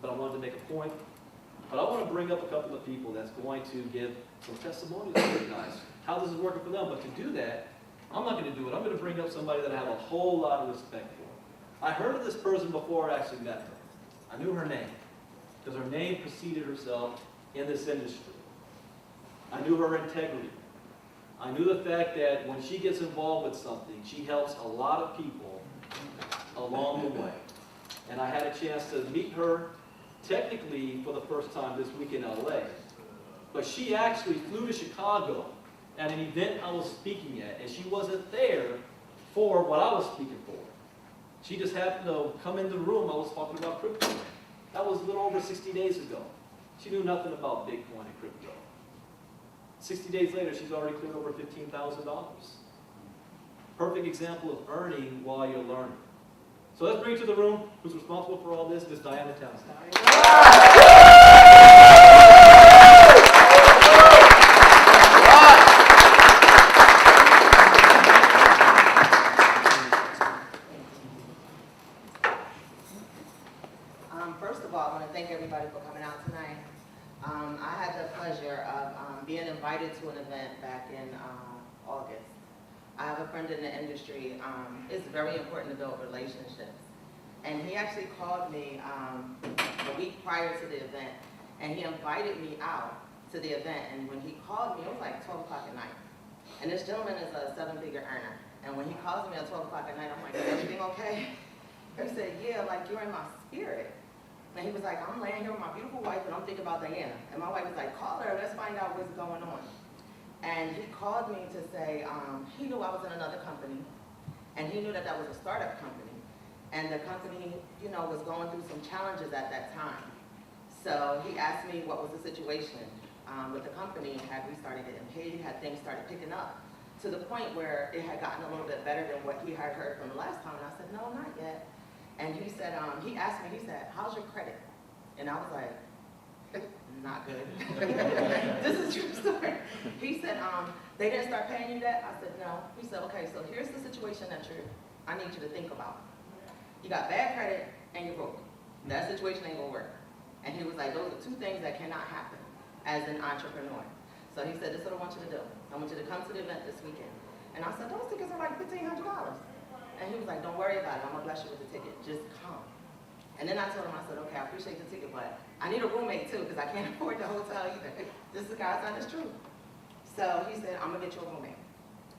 but I wanted to make a point. But I want to bring up a couple of people that's going to give some testimonials to you guys. How this is working for them. But to do that, I'm not going to do it. I'm going to bring up somebody that I have a whole lot of respect for. I heard of this person before I actually met her. I knew her name, because her name preceded herself in this industry. I knew her integrity. I knew the fact that when she gets involved with something, she helps a lot of people along the way. And I had a chance to meet her technically for the first time this week in LA. But she actually flew to Chicago at an event I was speaking at, and she wasn't there for what I was speaking for. She just happened to come in the room I was talking about crypto. That was a little over 60 days ago. She knew nothing about Bitcoin and crypto. 60 days later, she's already cleared over $15,000. Perfect example of earning while you're learning. So let's bring to the room who's responsible for all this, Miss Diana Townsend. First of all, I want to thank everybody for coming out tonight. I had the pleasure of being invited to an event back in August. I have a friend in the industry. It's very important to build relationships. And he actually called me the week prior to the event, and he invited me out to the event. And when he called me, it was like 12 o'clock at night. And this gentleman is a 7-figure earner. And when he calls me at 12 o'clock at night, I'm like, is everything okay? He said, yeah, like you're in my spirit. And he was like, I'm laying here with my beautiful wife, and I'm thinking about Diana. And my wife was like, call her, let's find out what's going on. And he called me to say, he knew I was in another company, and he knew that that was a startup company. And the company, you know, was going through some challenges at that time. So he asked me what was the situation with the company. Had we started getting paid? Had things started picking up? To the point where it had gotten a little bit better than what he had heard from the last time. And I said, no, not yet. And he said, he asked me, he said, how's your credit? And I was like, not good. This is true story. He said, they didn't start paying you that? I said, no. He said, okay, so here's the situation that I need you to think about. You got bad credit and you're broke. That situation ain't gonna work. And he was like, those are two things that cannot happen as an entrepreneur. So he said, this is what I want you to do. I want you to come to the event this weekend. And I said, those tickets are like $1,500. And he was like, don't worry about it. I'm going to bless you with the ticket. Just come. And then I told him, I said, okay, I appreciate the ticket, but I need a roommate too because I can't afford the hotel either. This is God's honest truth. So he said, I'm going to get you a roommate.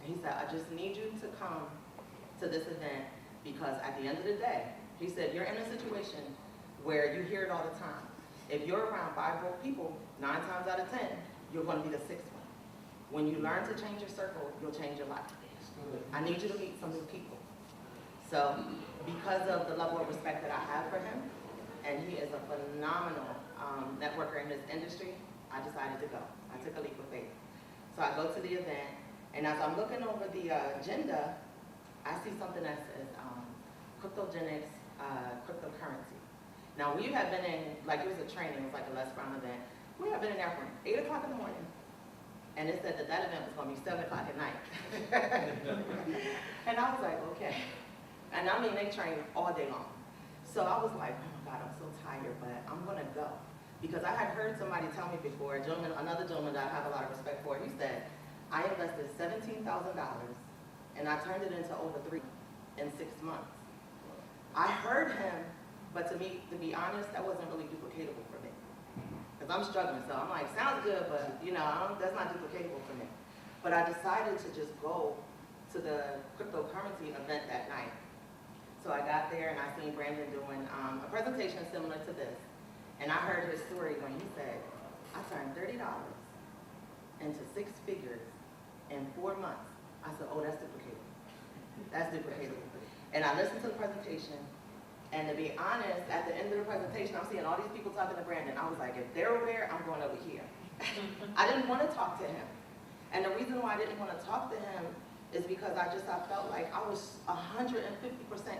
And he said, I just need you to come to this event because at the end of the day, he said, you're in a situation where you hear it all the time. If you're around 5 broke people, 9 times out of 10, you're going to be the 6th one. When you learn to change your circle, you'll change your life. I need you to meet some new people. So because of the level of respect that I have for him, and he is a phenomenal networker in his industry, I decided to go. I took a leap of faith. So I go to the event, and as I'm looking over the agenda, I see something that says cryptogenics, cryptocurrency. Now we have been in, like it was a training, it was like a Les Brown event. We have been in there from 8 o'clock in the morning. And it said that that event was going to be 7 o'clock at night. And I was like, okay. And I mean, they train all day long. So I was like, oh my God, I'm so tired, but I'm going to go. Because I had heard somebody tell me before, another gentleman that I have a lot of respect for, he said, I invested $17,000 and I turned it into over 3 in 6 months. I heard him, but to me, to be honest, that wasn't really duplicatable for me. Because I'm struggling, so I'm like, sounds good, but you know, that's not duplicatable for me. But I decided to just go to the cryptocurrency event that night. So I got there and I seen Brandon doing a presentation similar to this. And I heard his story when he said, I turned $30 into 6 figures in 4 months. I said, oh, that's duplicatable. That's duplicatable. And I listened to the presentation, and to be honest, at the end of the presentation, I'm seeing all these people talking to Brandon. I was like, if they're over there, I'm going over here. I didn't want to talk to him. And the reason why I didn't want to talk to him is because I felt like I was 150%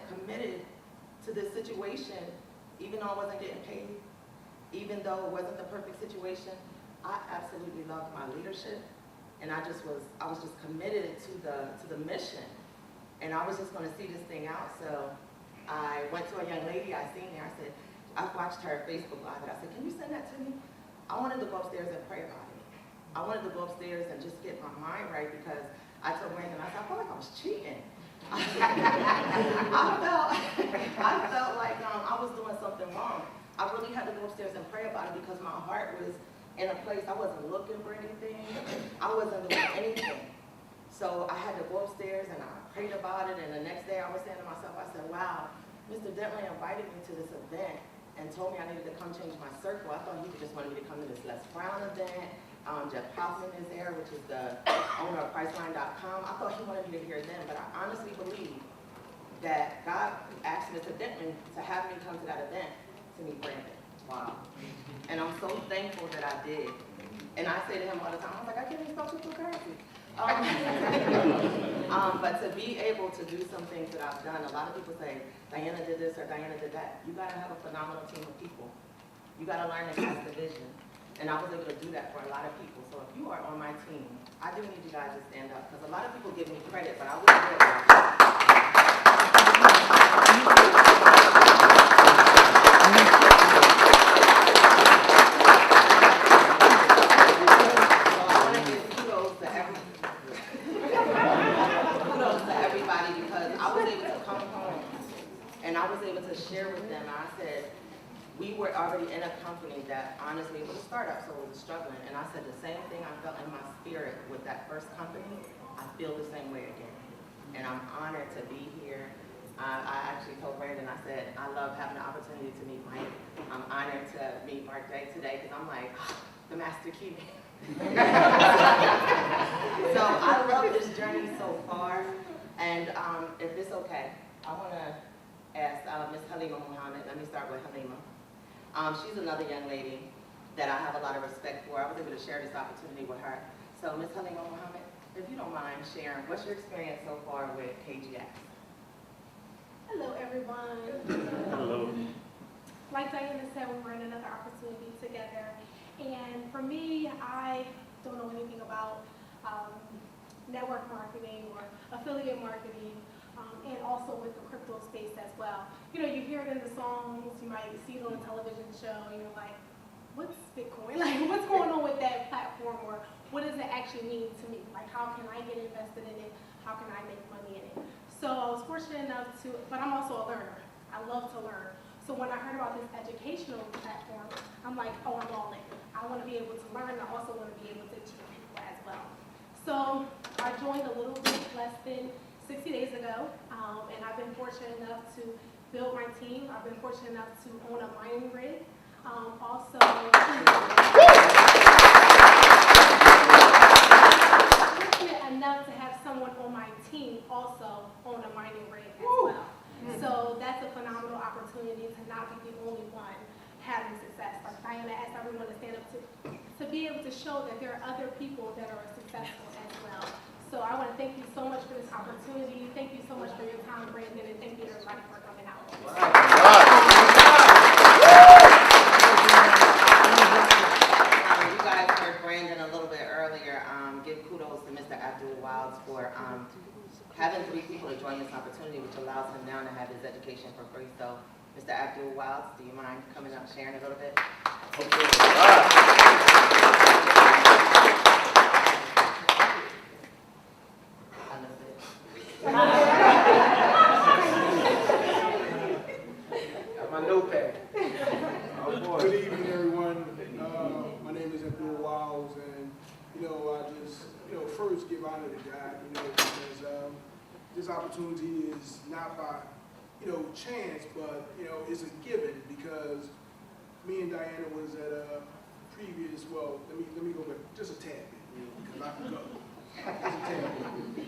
committed to this situation, even though I wasn't getting paid, even though it wasn't the perfect situation. I absolutely loved my leadership, and I was just committed to the mission, and I was just going to see this thing out. So I went to a young lady I seen there. I said, I watched her Facebook Live, and I said, can you send that to me? I wanted to go upstairs and pray about it. I wanted to go upstairs and just get my mind right because I told Brandon, I said, I felt like I was cheating. I felt like I was doing something wrong. I really had to go upstairs and pray about it because my heart was in a place I wasn't looking for anything. I wasn't doing anything. So I had to go upstairs and I prayed about it, and the next day I was saying to myself, I said, wow, Mr. Dentley invited me to this event and told me I needed to come change my circle. I thought he just wanted me to come to this Les Brown event. Jeff Hoffman is there, which is the owner of Priceline.com. I thought he wanted me to hear them, but I honestly believe that God asked Mr. Dentley to have me come to that event to meet Brandon. Wow. And I'm so thankful that I did. And I say to him all the time, I was like, I can't even spell cryptocurrency. But to be able to do some things that I've done, a lot of people say, Diana did this or Diana did that. You gotta have a phenomenal team of people. You gotta learn to cast the vision. And I was able to do that for a lot of people. So if you are on my team, I do need you guys to stand up because a lot of people give me credit, but I wouldn't do it. And I was able to share with them. I said, we were already in a company that honestly, it was a startup, so it was struggling. And I said the same thing I felt in my spirit with that first company, I feel the same way again. And I'm honored to be here. I actually told Brandon, I said, I love having the opportunity to meet Mike. I'm honored to meet Mark Day today because I'm like, the master key. So I love this journey so far. And if it's okay, I want to ask Ms. Halima Muhammad. Let me start with Halima. She's another young lady that I have a lot of respect for. I was able to share this opportunity with her. So Ms. Halima Muhammad, if you don't mind sharing, what's your experience so far with KGX? Hello, everyone. Hello. Like Diana said, we were in another opportunity together. And for me, I don't know anything about network marketing or affiliate marketing. And also with the crypto space as well. You know, you hear it in the songs, you might see it on a television show, and you're like, what's Bitcoin? Like, what's going on with that platform, or what is actually mean to me. Like, how can I get invested in it? How can I make money in it? So I was fortunate enough to, but I'm also a learner. I love to learn. So when I heard about this educational platform, I'm like, oh, I'm all in. I want to be able to learn. I also want to be able to teach people as well. So I joined a little bit less than 60 days ago, and I've been fortunate enough to build my team. I've been fortunate enough to own a mining rig. Also, fortunate enough to have someone on my team also own a mining rig as well. So that's a phenomenal opportunity to not be the only one having success. Like Diana asked everyone to stand up to be able to show that there are other people that are successful as well. So I want to thank you so much for this opportunity. Thank you so much for your time, Brandon, and thank you everybody for coming out. You guys heard Brandon a little bit earlier. Give kudos to Mr. Abdul Wilds for having 3 people to join this opportunity, which allows him now to have his education for free. So, Mr. Abdul Wilds, do you mind coming up, sharing a little bit? Got my notepad. Good evening, everyone. My name is Abdul Wiles, and I just first give honor to God, because this opportunity is not by chance, but it's a given, because me and Diana was at a previous. Well, let me go back just a tad bit, because I can go. Just a tad bit.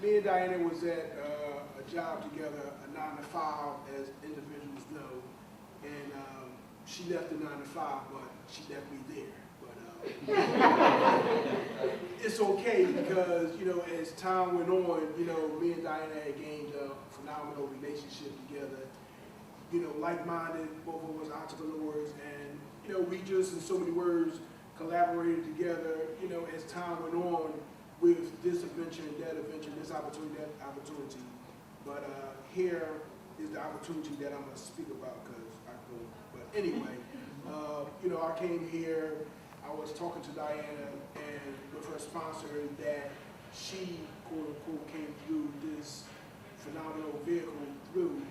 Me and Diana was at a job together, a 9-to-5, as individuals know, and she left the 9-to-5, but she left me there. But it's okay, because as time went on, me and Diana had gained a phenomenal relationship together. Like-minded, both of us entrepreneurs, and we just, in so many words, collaborated together. As time went on, with this adventure and that adventure, this opportunity, that opportunity. But here is the opportunity that I'm going to speak about, because I go. But anyway, I came here, I was talking to Diana, and with her sponsor, that she, quote unquote, came through this phenomenal vehicle through.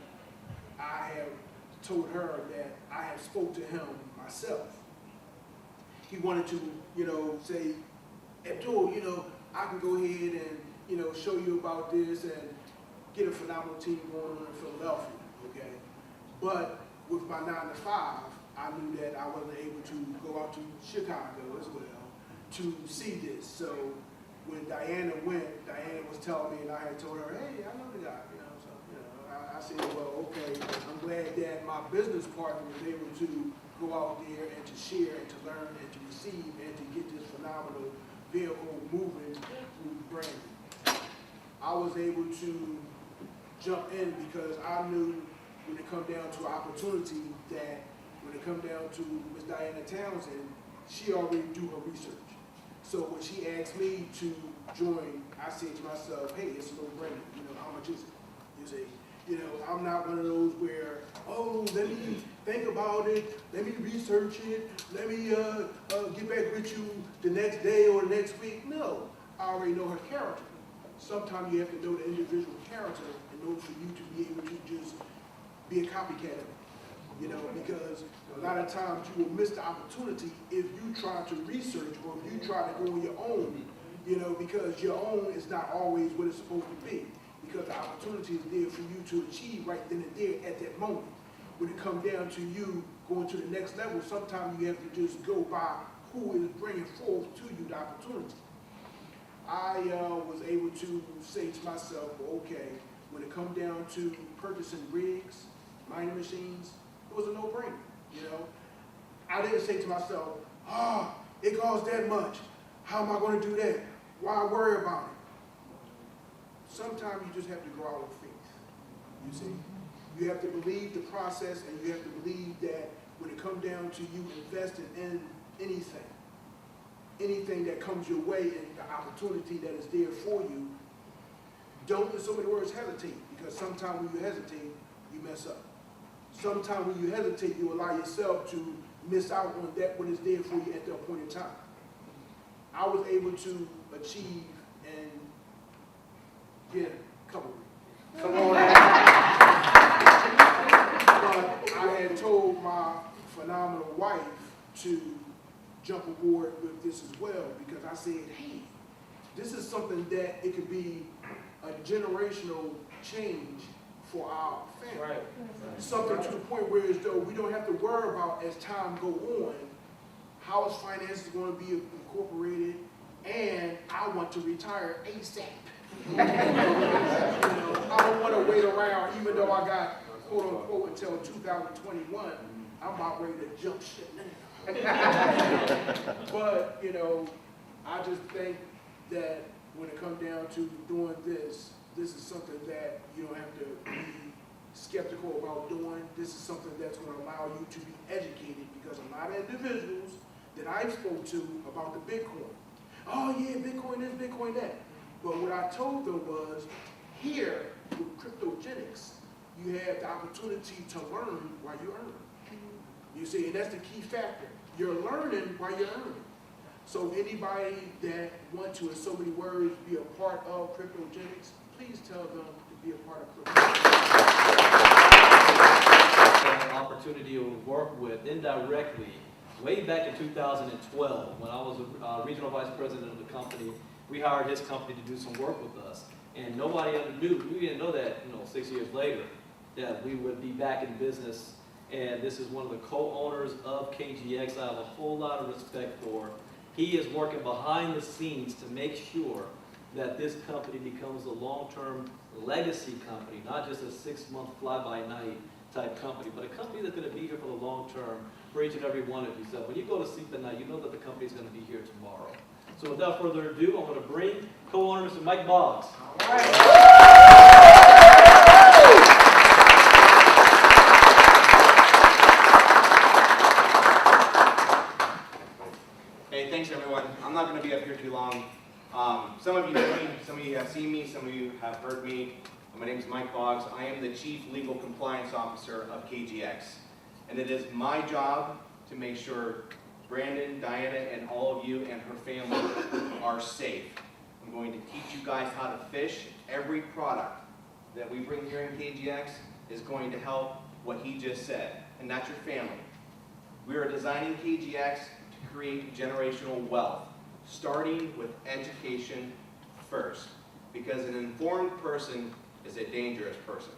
I have told her that I have spoke to him myself. He wanted to, say, Abdul, I can go ahead and, show you about this and get a phenomenal team going on in Philadelphia, okay? But with my 9-to-5, I knew that I wasn't able to go out to Chicago as well to see this. So when Diana went, Diana was telling me, and I had told her, hey, I know the guy, so, I said, well, okay, I'm glad that my business partner was able to go out there and to share and to learn and to receive and to get this phenomenal vehicle moving through Brandon. I was able to jump in because I knew when it come down to opportunity that when it come down to Miss Diana Townsend, she already do her research. So when she asked me to join, I said to myself, hey, it's a no-brainer. How much is it? You see, I'm not one of those where, oh, let me think about it, let me research it, let me get back with you the next day or the next week. No, I already know her character. Sometimes you have to know the individual character in order for you to be able to just be a copycat of it. Because a lot of times you will miss the opportunity if you try to research or if you try to go on your own, because your own is not always what it's supposed to be. Because the opportunity is there for you to achieve right then and there at that moment. When it comes down to you going to the next level, sometimes you have to just go by who is bringing forth to you the opportunity. I was able to say to myself, well, okay, when it comes down to purchasing rigs, mining machines, it was a no-brainer, I didn't say to myself, it costs that much. How am I going to do that? Why worry about it? Sometimes you just have to go out with faith, you see. You have to believe the process, and you have to believe that when it comes down to you investing in anything that comes your way and the opportunity that is there for you, don't, in so many words, hesitate, because sometimes when you hesitate, you mess up. Sometimes when you hesitate, you allow yourself to miss out on that what is there for you at that point in time. I I was able to achieve and get a couple. Come on. But I had told my phenomenal wife to jump aboard with this as well, because I said, hey, this is something that it could be a generational change for our family. Right. Something to the point where as though we don't have to worry about, as time go on, how is finance going to be incorporated, and I want to retire ASAP. You know, I don't want to wait around, even though I got quote unquote until 2021. I'm about ready to jump ship now. But you know, I just think that when it comes down to doing this is something that you don't have to be skeptical about doing. This is something that's going to allow you to be educated, because a lot of individuals that I spoke to about the Bitcoin, oh yeah, Bitcoin this, Bitcoin that. But what I told them was, here with cryptogenics, you have the opportunity to learn while you earn. You see, and that's the key factor. You're learning while you're earning. So anybody that want to, in so many words, be a part of cryptogenics, please tell them to be a part of cryptogenics. An opportunity to work with indirectly way back in 2012 when I was a regional vice president of the company. We hired his company to do some work with us, and nobody ever knew. We didn't know that, 6 years later, that we would be back in business. And this is one of the co-owners of KGX. I have a whole lot of respect for. He is working behind the scenes to make sure that this company becomes a long-term legacy company, not just a 6-month fly-by-night type company, but a company that's going to be here for the long term for each and every one of you. So when you go to sleep at night, you know that the company is going to be here tomorrow. So without further ado, I'm going to bring co-owner Mr. Mike Boggs. All right. Hey, thanks everyone. I'm not going to be up here too long. Some of you know me, some of you have seen me, some of you have heard me. My name is Mike Boggs. I am the Chief Legal Compliance Officer of KGX. And it is my job to make sure Brandon, Diana, and all of you and her family are safe. I'm going to teach you guys how to fish. Every product that we bring here in KGX is going to help what he just said, and that's your family. We are designing KGX to create generational wealth, starting with education first, because an informed person is a dangerous person.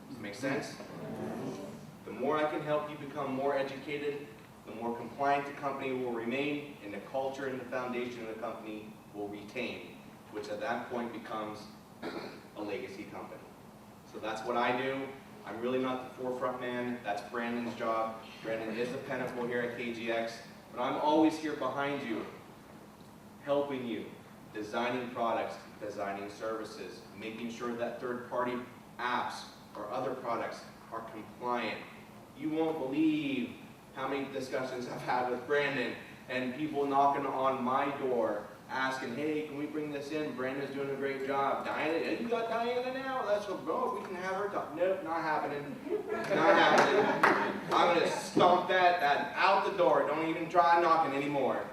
Does that make sense? The more I can help you become more educated, the more compliant the company will remain, and the culture and the foundation of the company will retain, which at that point becomes a legacy company. So that's what I do. I'm really not the forefront man. That's Brandon's job. Brandon is the pinnacle here at KGX, but I'm always here behind you, helping you, designing products, designing services, making sure that third-party apps or other products are compliant. You won't believe how many discussions I've had with Brandon and people knocking on my door asking, hey, can we bring this in? Brandon's doing a great job. Diana, you got Diana now? Let's go. We can have her talk. Nope, not happening. Not happening. I'm going to stomp that out the door. Don't even try knocking anymore.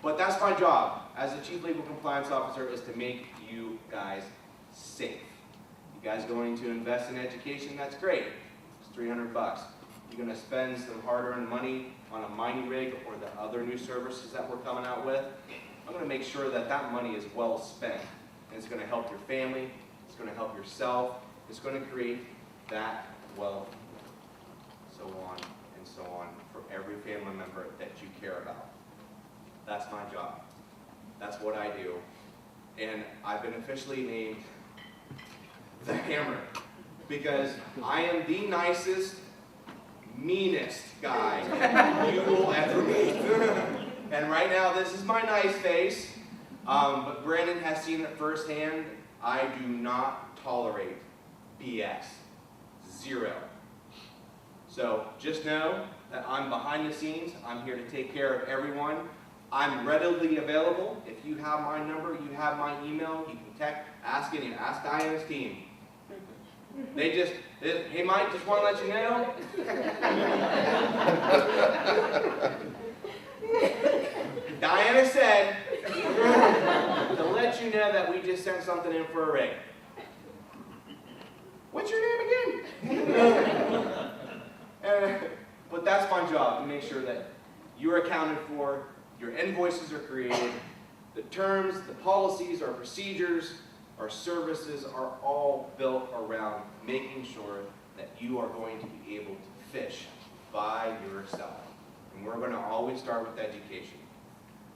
But that's my job as the Chief Legal Compliance Officer, is to make you guys safe. You guys going to invest in education? That's great. It's $300. You're going to spend some hard-earned money on a mining rig or the other new services that we're coming out with. I'm going to make sure that that money is well spent. And it's going to help your family. It's going to help yourself. It's going to create that wealth, so on and so on, for every family member that you care about. That's my job. That's what I do. And I've been officially named the Hammer, because I am the nicest, meanest guy you will ever meet. And right now, this is my nice face, but Brandon has seen it firsthand. I do not tolerate BS. Zero. So just know that I'm behind the scenes. I'm here to take care of everyone. I'm readily available. If you have my number, you have my email, you can text, ask Diana's team. Hey Mike, just want to let you know. Diana said you know that we just sent something in for a rig. What's your name again? But that's my job, to make sure that you're accounted for, your invoices are created, the terms, the policies, our procedures, our services are all built around making sure that you are going to be able to fish by yourself. And we're going to always start with education.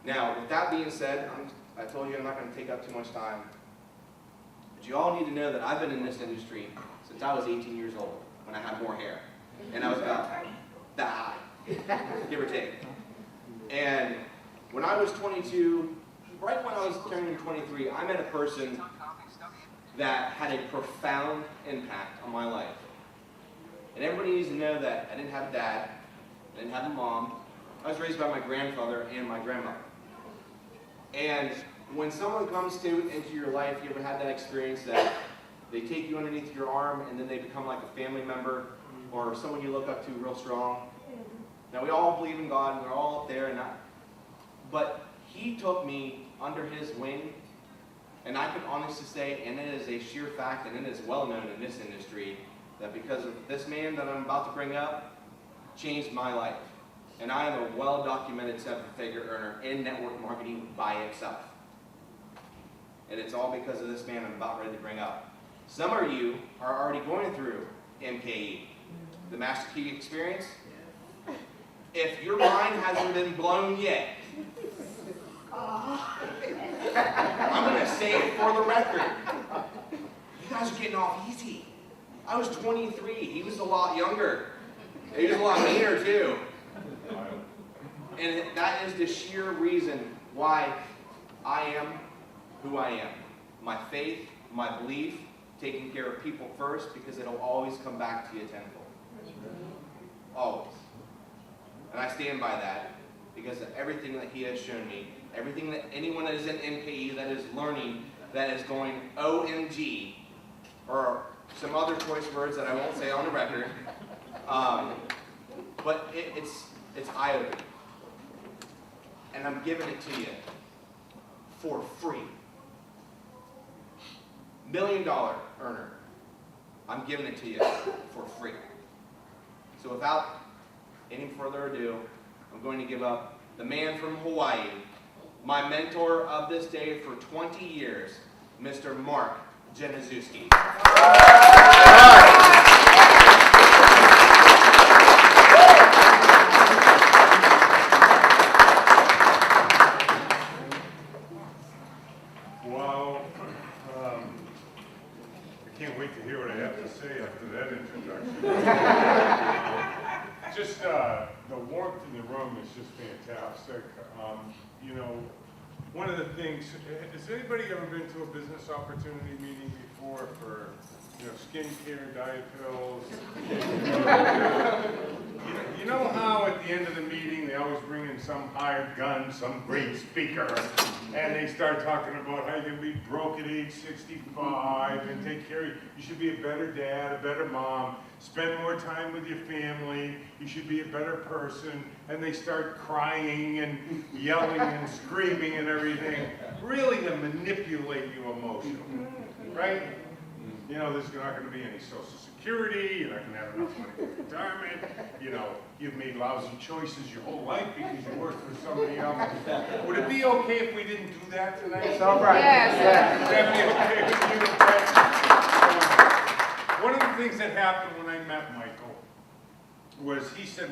Now, with that being said, I told you I'm not going to take up too much time. But you all need to know that I've been in this industry since I was 18 years old, when I had more hair. And I was about that high, give or take. And when I was 22, right when I was turning 23, I met a person that had a profound impact on my life. And everybody needs to know that I didn't have a dad, I didn't have a mom. I was raised by my grandfather and my grandmother. And when someone comes into your life, you ever had that experience that they take you underneath your arm and then they become like a family member or someone you look up to real strong? Now, we all believe in God and we're all up there, but he took me under his wing, and I can honestly say, and it is a sheer fact, and it is well known in this industry, that because of this man that I'm about to bring up, changed my life. And I am a well-documented 7-figure earner in network marketing by itself. And it's all because of this man I'm about ready to bring up. Some of you are already going through MKE, the Master Key experience. If your mind hasn't been blown yet, I'm going to say it for the record. You guys are getting off easy. I was 23. He was a lot younger. He was a lot meaner too. And that is the sheer reason why I am who I am. My faith, my belief, taking care of people first, because it'll always come back to you tenfold. Always. And I stand by that because of everything that he has shown me, everything that anyone that is in MKE that is learning, that is going OMG, or some other choice words that I won't say on the record, but it's eye-opening. And I'm giving it to you for free. $1 million earner. I'm giving it to you for free. So without any further ado, I'm going to give up the man from Hawaii, my mentor of this day for 20 years, Mr. Mark Januszewski. Wow. I can't wait to hear what I have to say after that introduction. Just the warmth in the room is just fantastic. You know, one of the things, has anybody ever been to a business opportunity meeting before for, you know, skincare, diet pills? You know how at the end of the meeting they always bring in some hired gun, some great speaker, and they start talking about how you can be broke at age 65 and take care of you. You should be a better dad, a better mom, spend more time with your family, you should be a better person, and they start crying and yelling and screaming and everything, really to manipulate you emotionally, right? You know, there's not going to be any Social Security, you're not going to have enough money for retirement, you know, you've made lousy choices your whole life because you worked for somebody else. Would it be okay if we didn't do that tonight? It's all right. Yes. Would that be okay with you? One of the things that happened when I met Michael was he said,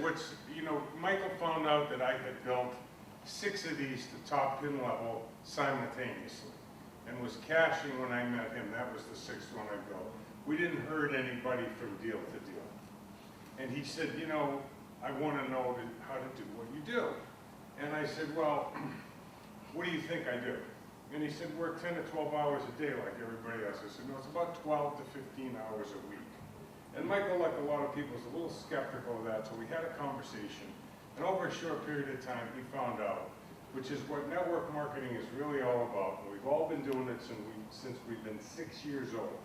Michael found out that I had built 6 of these to top pin level simultaneously, and was cashing when I met him. That was the 6th one I built. We didn't hurt anybody from deal to deal. And he said, you know, I want to know how to do what you do. And I said, well, what do you think I do? And he said, work 10 to 12 hours a day like everybody else. I said, no, it's about 12 to 15 hours a week. And Michael, like a lot of people, was a little skeptical of that, so we had a conversation. And over a short period of time, he found out, which is what network marketing is really all about. And we've all been doing it since we've been 6 years old.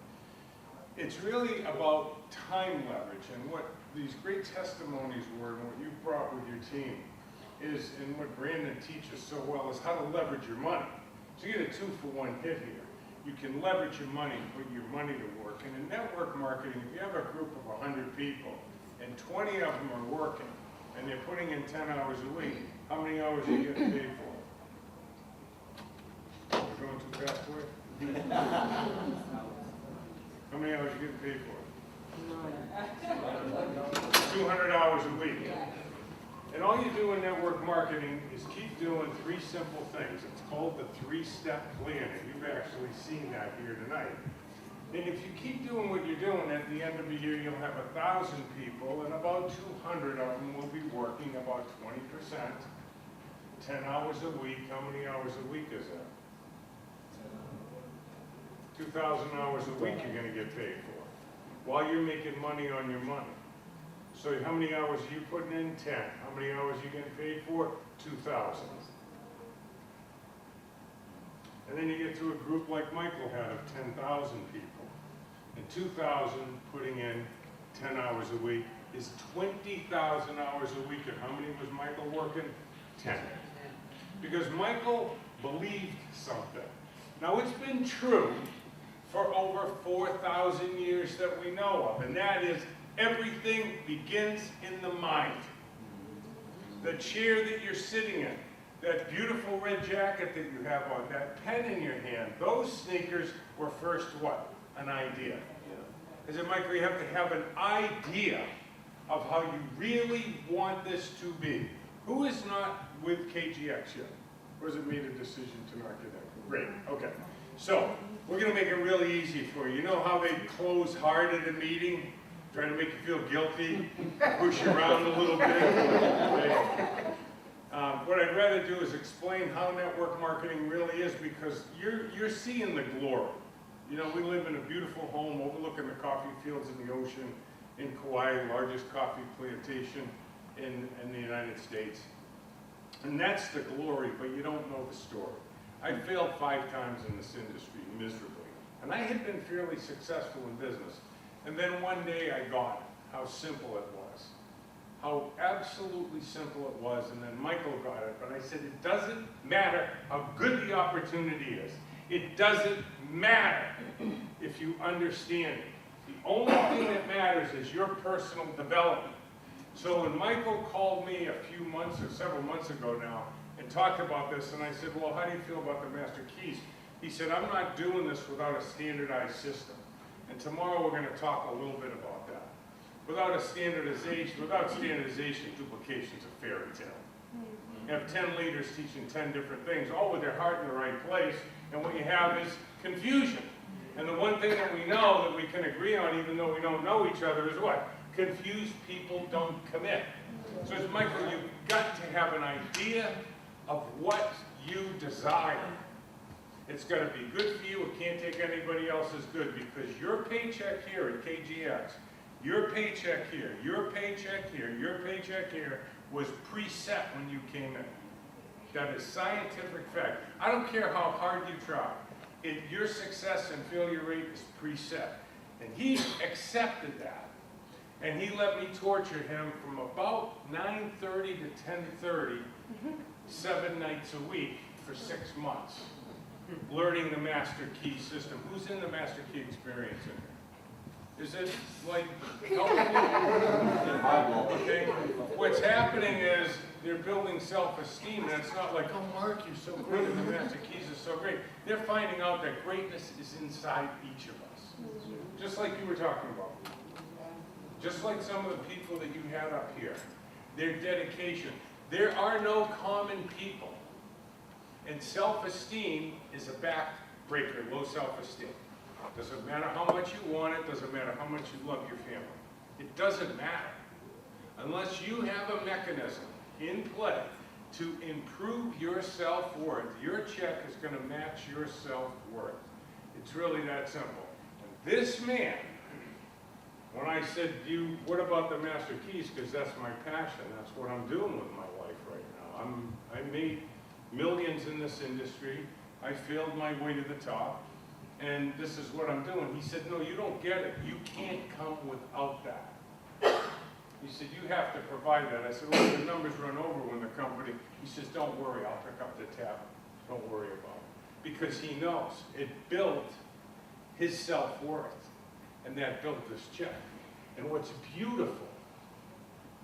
It's really about time leverage, and what these great testimonies were, and what you brought with your team is, and what Brandon teaches so well, is how to leverage your money. So you get a 2-for-1 hit here. You can leverage your money, put your money to work. And in network marketing, if you have a group of 100 people and 20 of them are working and they're putting in 10 hours a week, how many hours are you getting paid for? We're going too fast for you? How many hours are you getting paid for? 200 hours a week. And all you do in network marketing is keep doing 3 simple things. It's called the 3-step plan, and you've actually seen that here tonight. And if you keep doing what you're doing, at the end of the year, you'll have 1,000 people, and about 200 of them will be working about 20%, 10 hours a week. How many hours a week is that? 2,000 hours a week you're going to get paid for, while you're making money on your money. So how many hours are you putting in? 10. How many hours are you getting paid for? 2,000. And then you get to a group like Michael had of 10,000 people. And 2,000 putting in 10 hours a week is 20,000 hours a week. And how many was Michael working? 10. Because Michael believed something. Now it's been true for over 4,000 years that we know of, and that is everything begins in the mind. The chair that you're sitting in, that beautiful red jacket that you have on, that pen in your hand, those sneakers were first what? An idea. I said, Michael, you have to have an idea of how you really want this to be. Who is not with KGX yet? Or has it made a decision to not get in? Great, okay. So, we're going to make it really easy for you. You know how they close hard at a meeting? Try to make you feel guilty, push you around a little bit. What I'd rather do is explain how network marketing really is, because you're seeing the glory. You know, we live in a beautiful home overlooking the coffee fields and the ocean in Kauai, largest coffee plantation in the United States. And that's the glory, but you don't know the story. I failed 5 times in this industry miserably, and I had been fairly successful in business. And then one day I got it, how simple it was, how absolutely simple it was. And then Michael got it, but I said, it doesn't matter how good the opportunity is. It doesn't matter if you understand it. The only thing that matters is your personal development. So when Michael called me a few months or several months ago now and talked about this, and I said, well, how do you feel about the master keys? He said, I'm not doing this without a standardized system. And tomorrow we're going to talk a little bit about that. Without standardization, duplication's a fairy tale. You have 10 leaders teaching 10 different things, all with their heart in the right place, and what you have is confusion. And the one thing that we know that we can agree on, even though we don't know each other, is what? Confused people don't commit. So as Michael, you've got to have an idea of what you desire. It's got to be good for you. It can't take anybody else's good, because your paycheck here at KGX, your paycheck here, your paycheck here, your paycheck here was preset when you came in. That is scientific fact. I don't care how hard you try. Your success and failure rate is preset. And he accepted that. And he let me torture him from about 9:30 to 10:30, 7 nights a week for 6 months, learning the master key system. Who's in the master key experience in here? Is it like helping you? Okay. What's happening is they're building self-esteem, and it's not like, oh, Mark, you're so great, and the master keys are so great. They're finding out that greatness is inside each of us, just like you were talking about. Just like some of the people that you had up here, their dedication. There are no common people. And self-esteem is a backbreaker, low self-esteem. Doesn't matter how much you want it, doesn't matter how much you love your family. It doesn't matter. Unless you have a mechanism in play to improve your self-worth, your check is going to match your self-worth. It's really that simple. And this man, when I said, what about the master keys? Because that's my passion. That's what I'm doing with my life right now. I made millions in this industry. I failed my way to the top. And this is what I'm doing. He said, no, you don't get it. You can't come without that. He said, you have to provide that. I said, well, the numbers run over when the company. He says, don't worry, I'll pick up the tab. Don't worry about it. because he knows it built his self-worth, and that built this check. And what's beautiful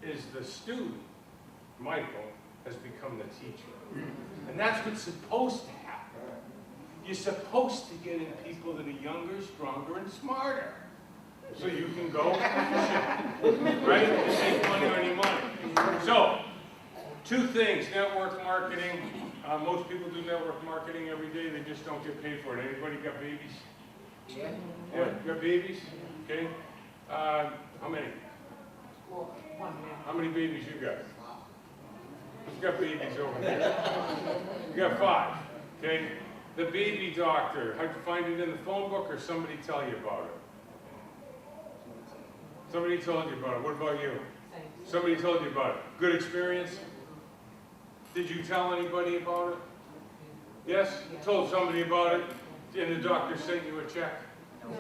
is the student, Michael, has become the teacher. And that's what's supposed to happen. You're supposed to get in people that are younger, stronger, and smarter. So you can go fishing, right? And make money on your money. So, two things, network marketing. Most people do network marketing every day, they just don't get paid for it. Anybody got babies? Yeah. Got babies? Okay. How many? How many babies you got? Who's got babies over here? You got 5. Okay. The baby doctor, how'd you find it in the phone book or somebody tell you about it? Somebody told you about it. What about you? Somebody told you about it. Good experience? Did you tell anybody about it? Yes? You told somebody about it and the doctor sent you a check?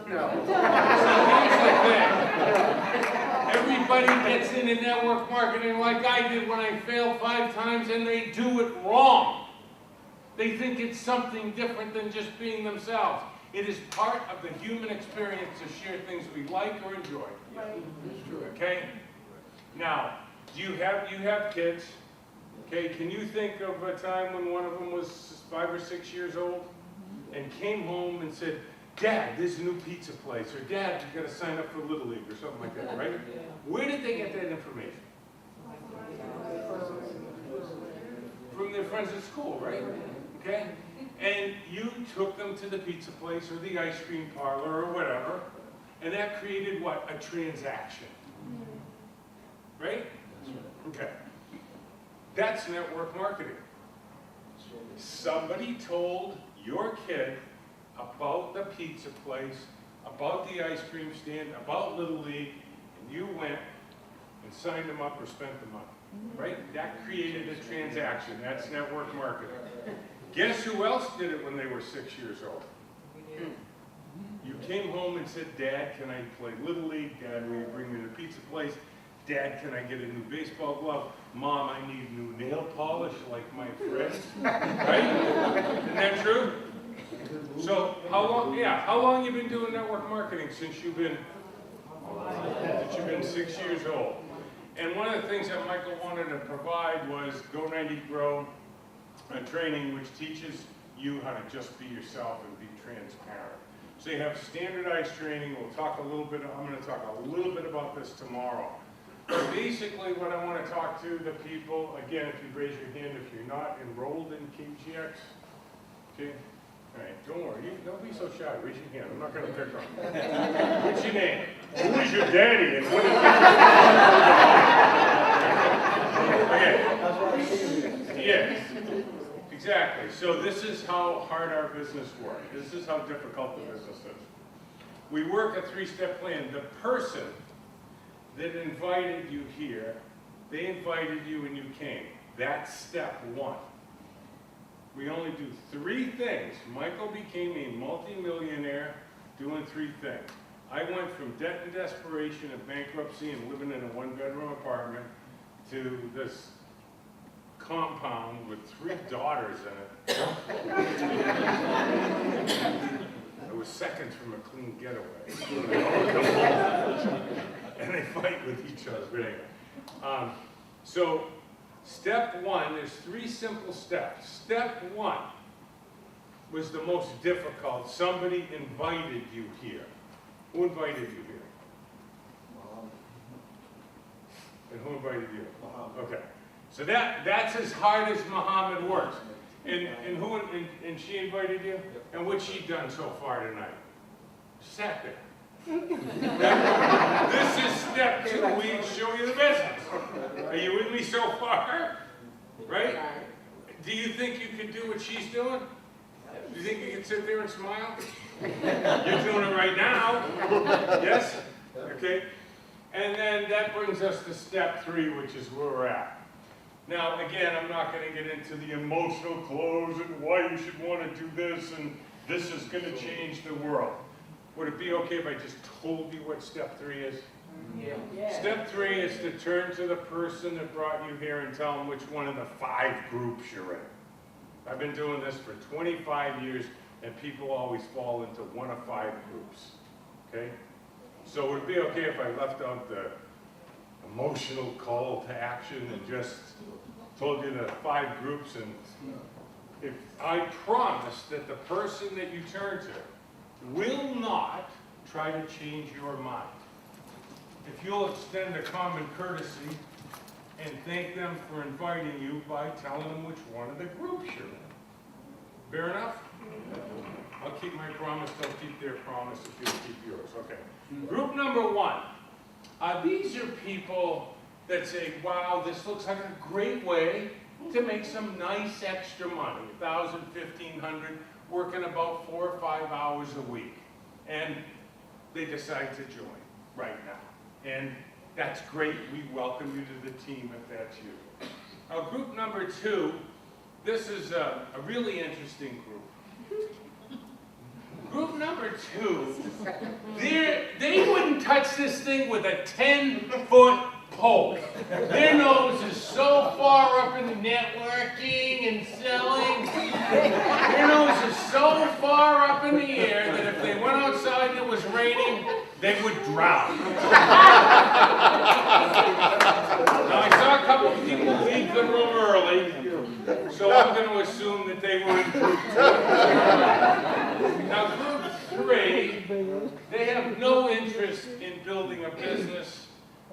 No. So here's the thing. Everybody gets into network marketing like I did when I failed 5 times, and they do it wrong. They think it's something different than just being themselves. It is part of the human experience to share things we like or enjoy. Right. Okay? Now, you have kids. Okay, can you think of a time when one of them was 5 or 6 years old and came home and said, Dad, there's a new pizza place, or Dad, you gotta sign up for Little League, or something like that, right? Where did they get that information? From their friends at school, right? Okay? And you took them to the pizza place or the ice cream parlor or whatever, and that created what? A transaction. Right? Okay. That's network marketing. Somebody told your kid about the pizza place, about the ice cream stand, about Little League, and you went and signed them up or spent the money. Right? That created a transaction. That's network marketing. Guess who else did it when they were 6 years old? You came home and said, Dad, can I play Little League? Dad, will you bring me to the pizza place? Dad, can I get a new baseball glove? Mom, I need new nail polish like my friends. Right? Isn't that true? So how long you been doing network marketing since you've been 6 years old? And one of the things that Michael wanted to provide was Go 90 Grow training, which teaches you how to just be yourself and be transparent. So you have standardized training. We'll talk a little bit. I'm going to talk a little bit about this tomorrow. But basically, what I want to talk to the people, again, if you raise your hand, if you're not enrolled in KGX, okay? All right, don't worry. Don't be so shy. Raise your hand. I'm not going to pick on you. What's your name? Who is your daddy? And what is okay. Yes. Exactly. So this is how hard our business works. This is how difficult the business is. We work a 3-step plan. The person that invited you here, they invited you and you came. That's step 1. We only do 3 things. Michael became a multimillionaire doing 3 things. I went from debt and desperation and bankruptcy and living in a 1-bedroom apartment to this compound with 3 daughters in it. I was seconds from a clean getaway. And they fight with each other. But anyway. So step 1, there's 3 simple steps. Step 1 was the most difficult. Somebody invited you here. Who invited you here? And who invited you? Okay. So that's as hard as Muhammad works. And she invited you? And what's she done so far tonight? Sat there. This is step 2. We show you the business. Are you with me so far? Right? Do you think you could do what she's doing? Do you think you can sit there and smile? You're doing it right now. Yes? Okay. And then that brings us to step 3, which is where we're at. Now, again, I'm not going to get into the emotional close and why you should want to do this and this is going to change the world. Would it be okay if I just told you what step 3 is? Yeah. Step 3 is to turn to the person that brought you here and tell them which one of the 5 groups you're in. I've been doing this for 25 years, and people always fall into one of 5 groups, okay? So would it be okay if I left out the emotional call to action and just told you the 5 groups, and if I promise that the person that you turn to will not try to change your mind. If you'll extend a common courtesy and thank them for inviting you by telling them which one of the groups you're in. Fair enough? I'll keep my promise, they'll keep their promise if you'll keep yours. Okay. Group number 1. These are people that say, wow, this looks like a great way to make some nice extra money, $1,000, $1,500, working about 4 or 5 hours a week. And they decide to join right now. And that's great. We welcome you to the team if that's you. Group number 2, this is a really interesting group. Group number 2, they wouldn't touch this thing with a 10-foot pole. Their nose is so far up in networking and selling. Their nose is so far up in the air that if they went outside and it was raining, they would drown. Now I saw a couple of people leave the room early, so I'm going to assume that they were in group 2. Now group 3, they have no interest in building a business,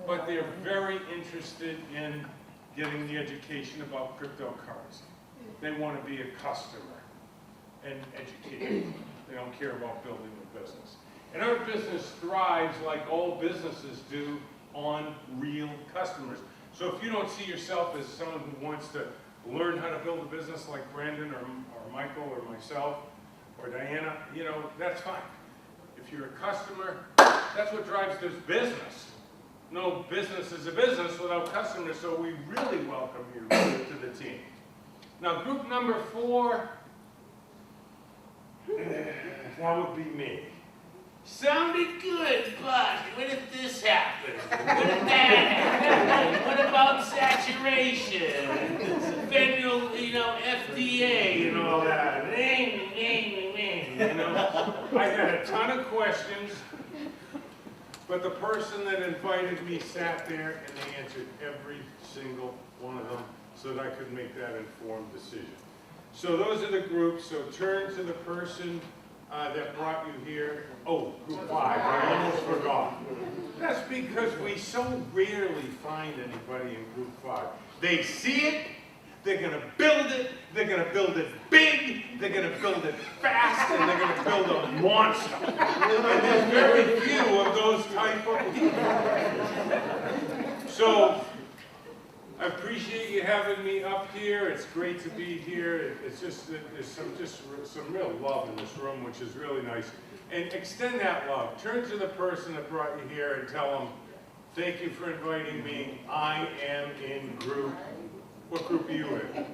but they're very interested in getting the education about cryptocurrency. They want to be a customer and educated. They don't care about building a business. And our business thrives, like all businesses do, on real customers. So if you don't see yourself as someone who wants to learn how to build a business like Brandon or Michael or myself or Diana, you know, that's fine. If you're a customer, that's what drives this business. No business is a business without customers, so we really welcome you to the team. Now, group number 4, that would be me. Sounded good, but what if this happened? What if that happened? What about saturation? Federal, FDA and all that. I had a ton of questions, but the person that invited me sat there and they answered every single one of them so that I could make that informed decision. So those are the groups. So turn to the person that brought you here. Oh, group 5, I almost forgot. That's because we so rarely find anybody in group 5. They see it, they're going to build it, they're going to build it big, they're going to build it fast, and they're going to build a monster. And there's very few of those type of people. So, I appreciate you having me up here. It's great to be here. It's just that there's some real love in this room, which is really nice. And extend that love. Turn to the person that brought you here and tell them, thank you for inviting me. I am in group. What group are you in?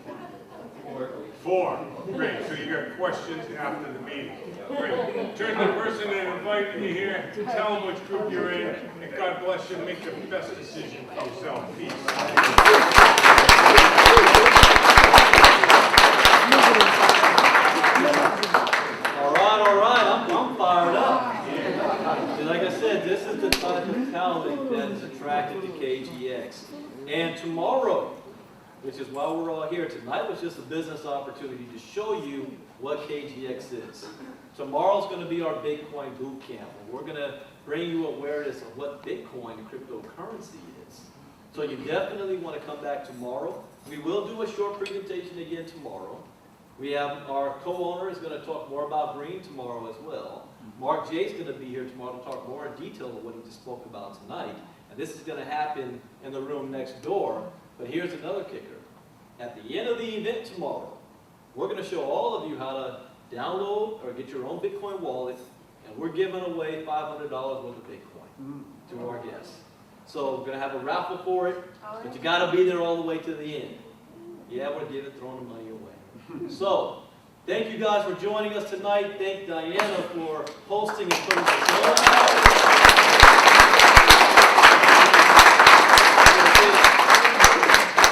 4. Great. So you got questions after the meeting. Great. Turn to the person that invited you here. Tell them which group you're in. And God bless you. Make the best decision for yourself. Peace. All right. I'm fired up. And like I said, this is the type of talent that is attracted to KGX. And tomorrow, which is why we're all here. Tonight was just a business opportunity to show you what KGX is. Tomorrow's going to be our Bitcoin boot camp, and we're going to bring you awareness of what Bitcoin and cryptocurrency is. So you definitely want to come back tomorrow. We will do a short presentation again tomorrow. We have our co-owner is going to talk more about green tomorrow as well. Mark J's going to be here tomorrow to talk more in detail of what he just spoke about tonight. And this is going to happen in the room next door. But here's another kicker. At the end of the event tomorrow, we're going to show all of you how to download or get your own Bitcoin wallet, and we're giving away $500 worth of Bitcoin to our guests. So we're going to have a raffle for it, but you got to be there all the way to the end. Yeah, we're throwing the money away. So, thank you guys for joining us tonight. Thank Diana for hosting and putting this on.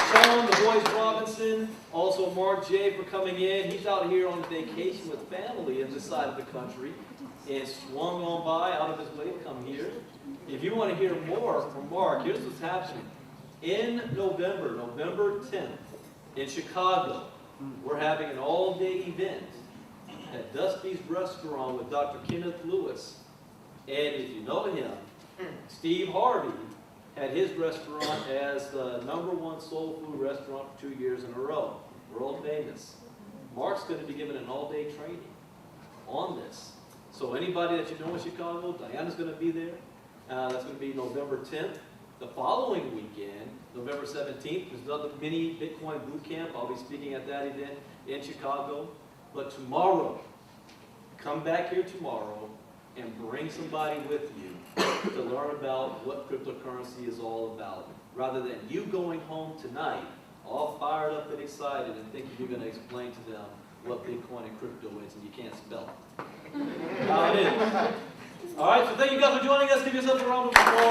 Sean, the Boys Robinson, Austin. Also Mark J for coming in. He's out here on vacation with family in this side of the country and swung on by out of his way to come here. If you want to hear more from Mark, here's what's happening. In November, November 10th, in Chicago, we're having an all-day event at Dusty's Restaurant with Dr. Kenneth Lewis. And if you know him, Steve Harvey had his restaurant as the #1 soul food restaurant for 2 years in a row. World famous. Mark's going to be giving an all-day training on this. So anybody that you know in Chicago, Diana's going to be there. That's going to be November 10th. The following weekend, November 17th, there's another mini Bitcoin boot camp. I'll be speaking at that event in Chicago. But tomorrow, come back here tomorrow and bring somebody with you to learn about what cryptocurrency is all about. Rather than you going home tonight, all fired up and excited and thinking you're going to explain to them what Bitcoin and crypto is and you can't spell it. How it is. All right, so thank you guys for joining us. Give yourself a round of applause.